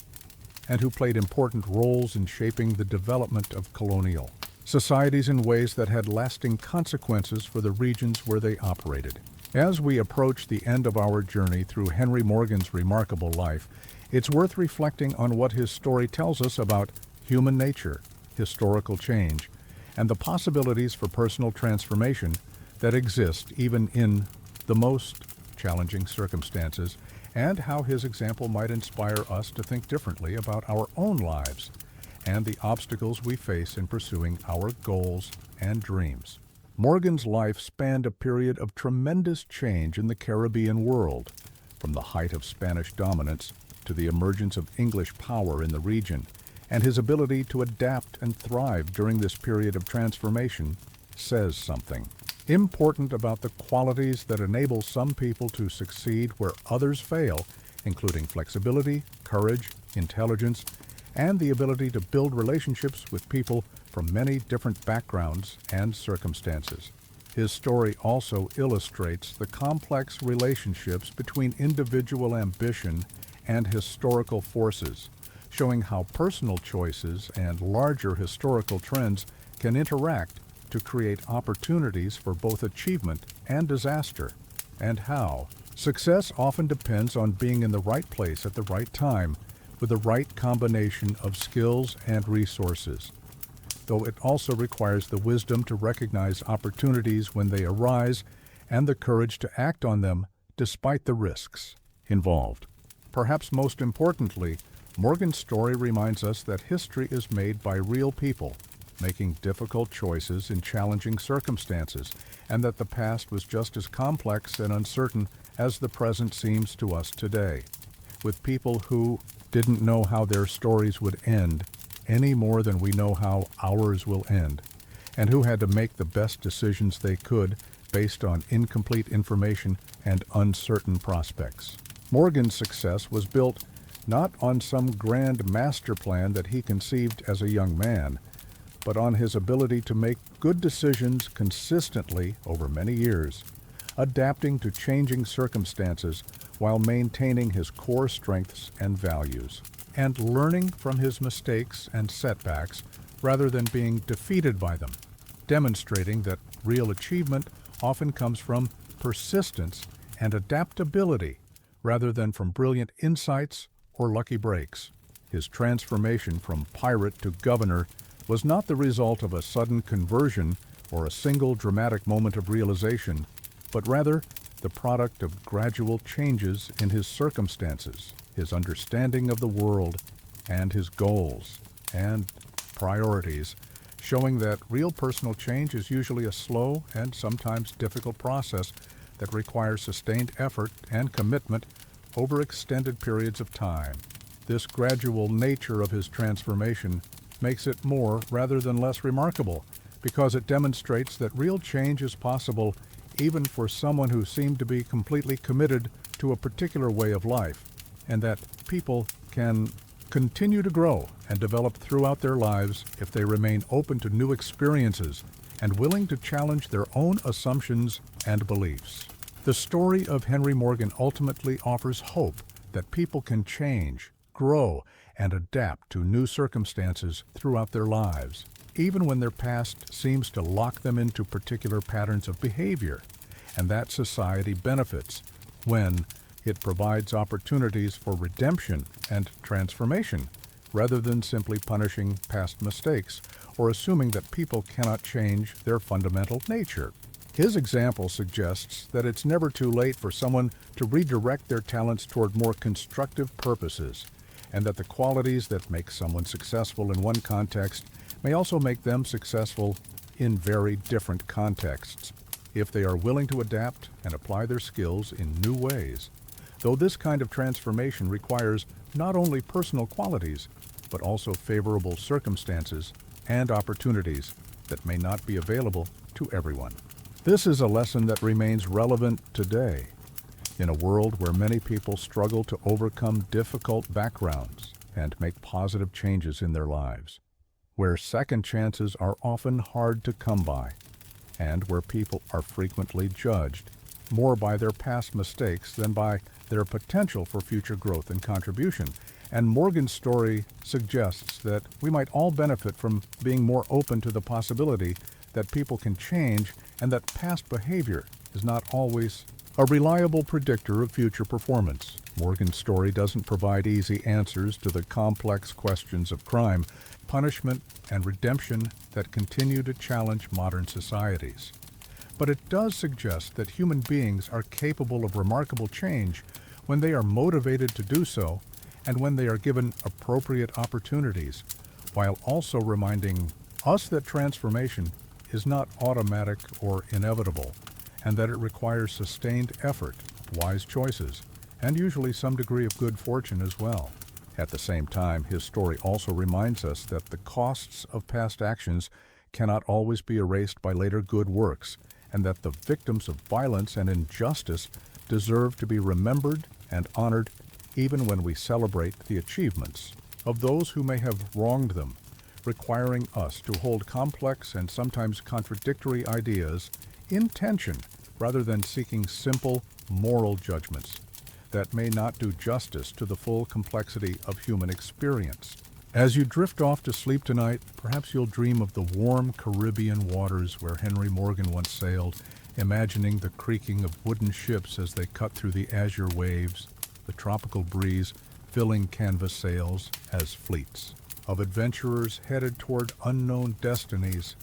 and who played important roles in shaping the development of colonial societies in ways that had lasting consequences for the regions where they operated. As we approach the end of our journey through Henry Morgan's remarkable life, it's worth reflecting on what his story tells us about human nature, historical change, and the possibilities for personal transformation that exist even in the most challenging circumstances, and how his example might inspire us to think differently about our own lives and the obstacles we face in pursuing our goals and dreams. Morgan's life spanned a period of tremendous change in the Caribbean world, from the height of Spanish dominance to the emergence of English power in the region, and his ability to adapt and thrive during this period of transformation says something. Important about the qualities that enable some people to succeed where others fail, including flexibility, courage, intelligence, and the ability to build relationships with people from many different backgrounds and circumstances. His story also illustrates the complex relationships between individual ambition and historical forces, showing how personal choices and larger historical trends can interact to create opportunities for both achievement and disaster, and how success often depends on being in the right place at the right time with the right combination of skills and resources, though it also requires the wisdom to recognize opportunities when they arise and the courage to act on them despite the risks involved. Perhaps most importantly, Morgan's story reminds us that history is made by real people making difficult choices in challenging circumstances, and that the past was just as complex and uncertain as the present seems to us today, with people who didn't know how their stories would end any more than we know how ours will end, and who had to make the best decisions they could based on incomplete information and uncertain prospects. Morgan's success was built not on some grand master plan that he conceived as a young man, but on his ability to make good decisions consistently over many years, adapting to changing circumstances while maintaining his core strengths and values, and learning from his mistakes and setbacks rather than being defeated by them, demonstrating that real achievement often comes from persistence and adaptability rather than from brilliant insights or lucky breaks. His transformation from pirate to governor was not the result of a sudden conversion or a single dramatic moment of realization, but rather the product of gradual changes in his circumstances, his understanding of the world, and his goals and priorities, showing that real personal change is usually a slow and sometimes difficult process that requires sustained effort and commitment over extended periods of time. This gradual nature of his transformation makes it more rather than less remarkable, because it demonstrates that real change is possible even for someone who seemed to be completely committed to a particular way of life, and that people can continue to grow and develop throughout their lives if they remain open to new experiences and willing to challenge their own assumptions and beliefs. The story of Henry Morgan ultimately offers hope that people can change, grow, and adapt to new circumstances throughout their lives, even when their past seems to lock them into particular patterns of behavior, and that society benefits when it provides opportunities for redemption and transformation, rather than simply punishing past mistakes or assuming that people cannot change their fundamental nature. His example suggests that it's never too late for someone to redirect their talents toward more constructive purposes, and that the qualities that make someone successful in one context may also make them successful in very different contexts, if they are willing to adapt and apply their skills in new ways. Though this kind of transformation requires not only personal qualities, but also favorable circumstances and opportunities that may not be available to everyone. This is a lesson that remains relevant today, in a world where many people struggle to overcome difficult backgrounds and make positive changes in their lives, where second chances are often hard to come by, and where people are frequently judged more by their past mistakes than by their potential for future growth and contribution. And Morgan's story suggests that we might all benefit from being more open to the possibility that people can change and that past behavior is not always a reliable predictor of future performance. Morgan's story doesn't provide easy answers to the complex questions of crime, punishment, and redemption that continue to challenge modern societies. But it does suggest that human beings are capable of remarkable change when they are motivated to do so and when they are given appropriate opportunities, while also reminding us that transformation is not automatic or inevitable, and that it requires sustained effort, wise choices, and usually some degree of good fortune as well. At the same time, his story also reminds us that the costs of past actions cannot always be erased by later good works, and that the victims of violence and injustice deserve to be remembered and honored even when we celebrate the achievements of those who may have wronged them, requiring us to hold complex and sometimes contradictory ideas in tension rather than seeking simple moral judgments that may not do justice to the full complexity of human experience. As you drift off to sleep tonight, perhaps you'll dream of the warm Caribbean waters where Henry Morgan once sailed, imagining the creaking of wooden ships as they cut through the azure waves, the tropical breeze filling canvas sails as fleets of adventurers headed toward unknown destinies,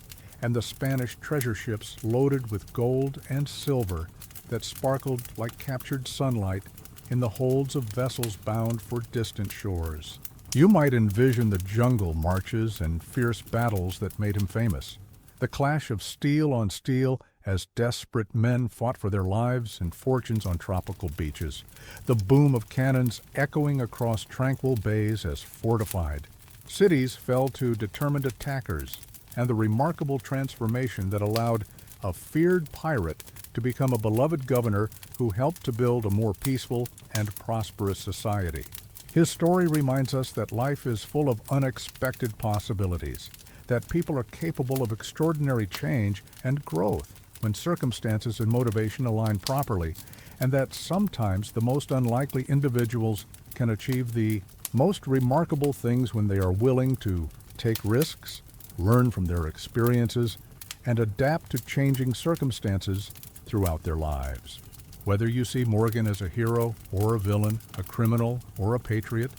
and the Spanish treasure ships loaded with gold and silver that sparkled like captured sunlight in the holds of vessels bound for distant shores. You might envision the jungle marches and fierce battles that made him famous, the clash of steel on steel as desperate men fought for their lives and fortunes on tropical beaches, the boom of cannons echoing across tranquil bays as fortified cities fell to determined attackers, and the remarkable transformation that allowed a feared pirate to become a beloved governor who helped to build a more peaceful and prosperous society. His story reminds us that life is full of unexpected possibilities, that people are capable of extraordinary change and growth when circumstances and motivation align properly, and that sometimes the most unlikely individuals can achieve the most remarkable things when they are willing to take risks, learn from their experiences, and adapt to changing circumstances throughout their lives. Whether you see Morgan as a hero or a villain, a criminal or a patriot,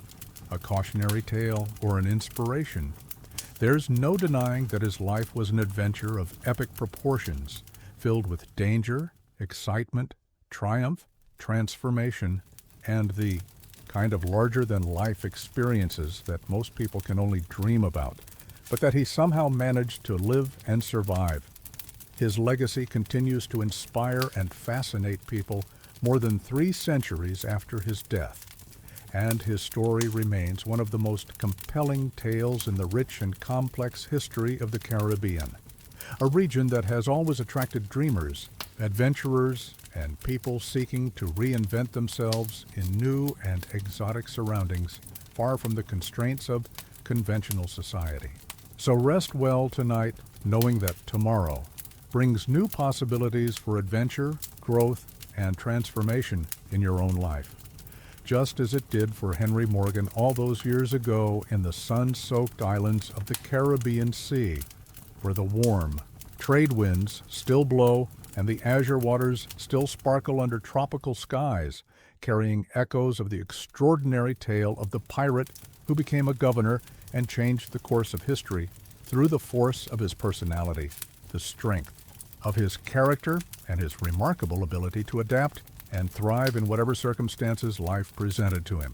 a cautionary tale or an inspiration, there's no denying that his life was an adventure of epic proportions, filled with danger, excitement, triumph, transformation, and the kind of larger-than-life experiences that most people can only dream about, but that he somehow managed to live and survive. His legacy continues to inspire and fascinate people more than 3 centuries after his death, and his story remains one of the most compelling tales in the rich and complex history of the Caribbean, a region that has always attracted dreamers, adventurers, and people seeking to reinvent themselves in new and exotic surroundings, far from the constraints of conventional society. So rest well tonight, knowing that tomorrow brings new possibilities for adventure, growth, and transformation in your own life, just as it did for Henry Morgan all those years ago in the sun-soaked islands of the Caribbean Sea, where the warm trade winds still blow and the azure waters still sparkle under tropical skies, carrying echoes of the extraordinary tale of the pirate who became a governor and changed the course of history through the force of his personality, the strength of his character, and his remarkable ability to adapt and thrive in whatever circumstances life presented to him.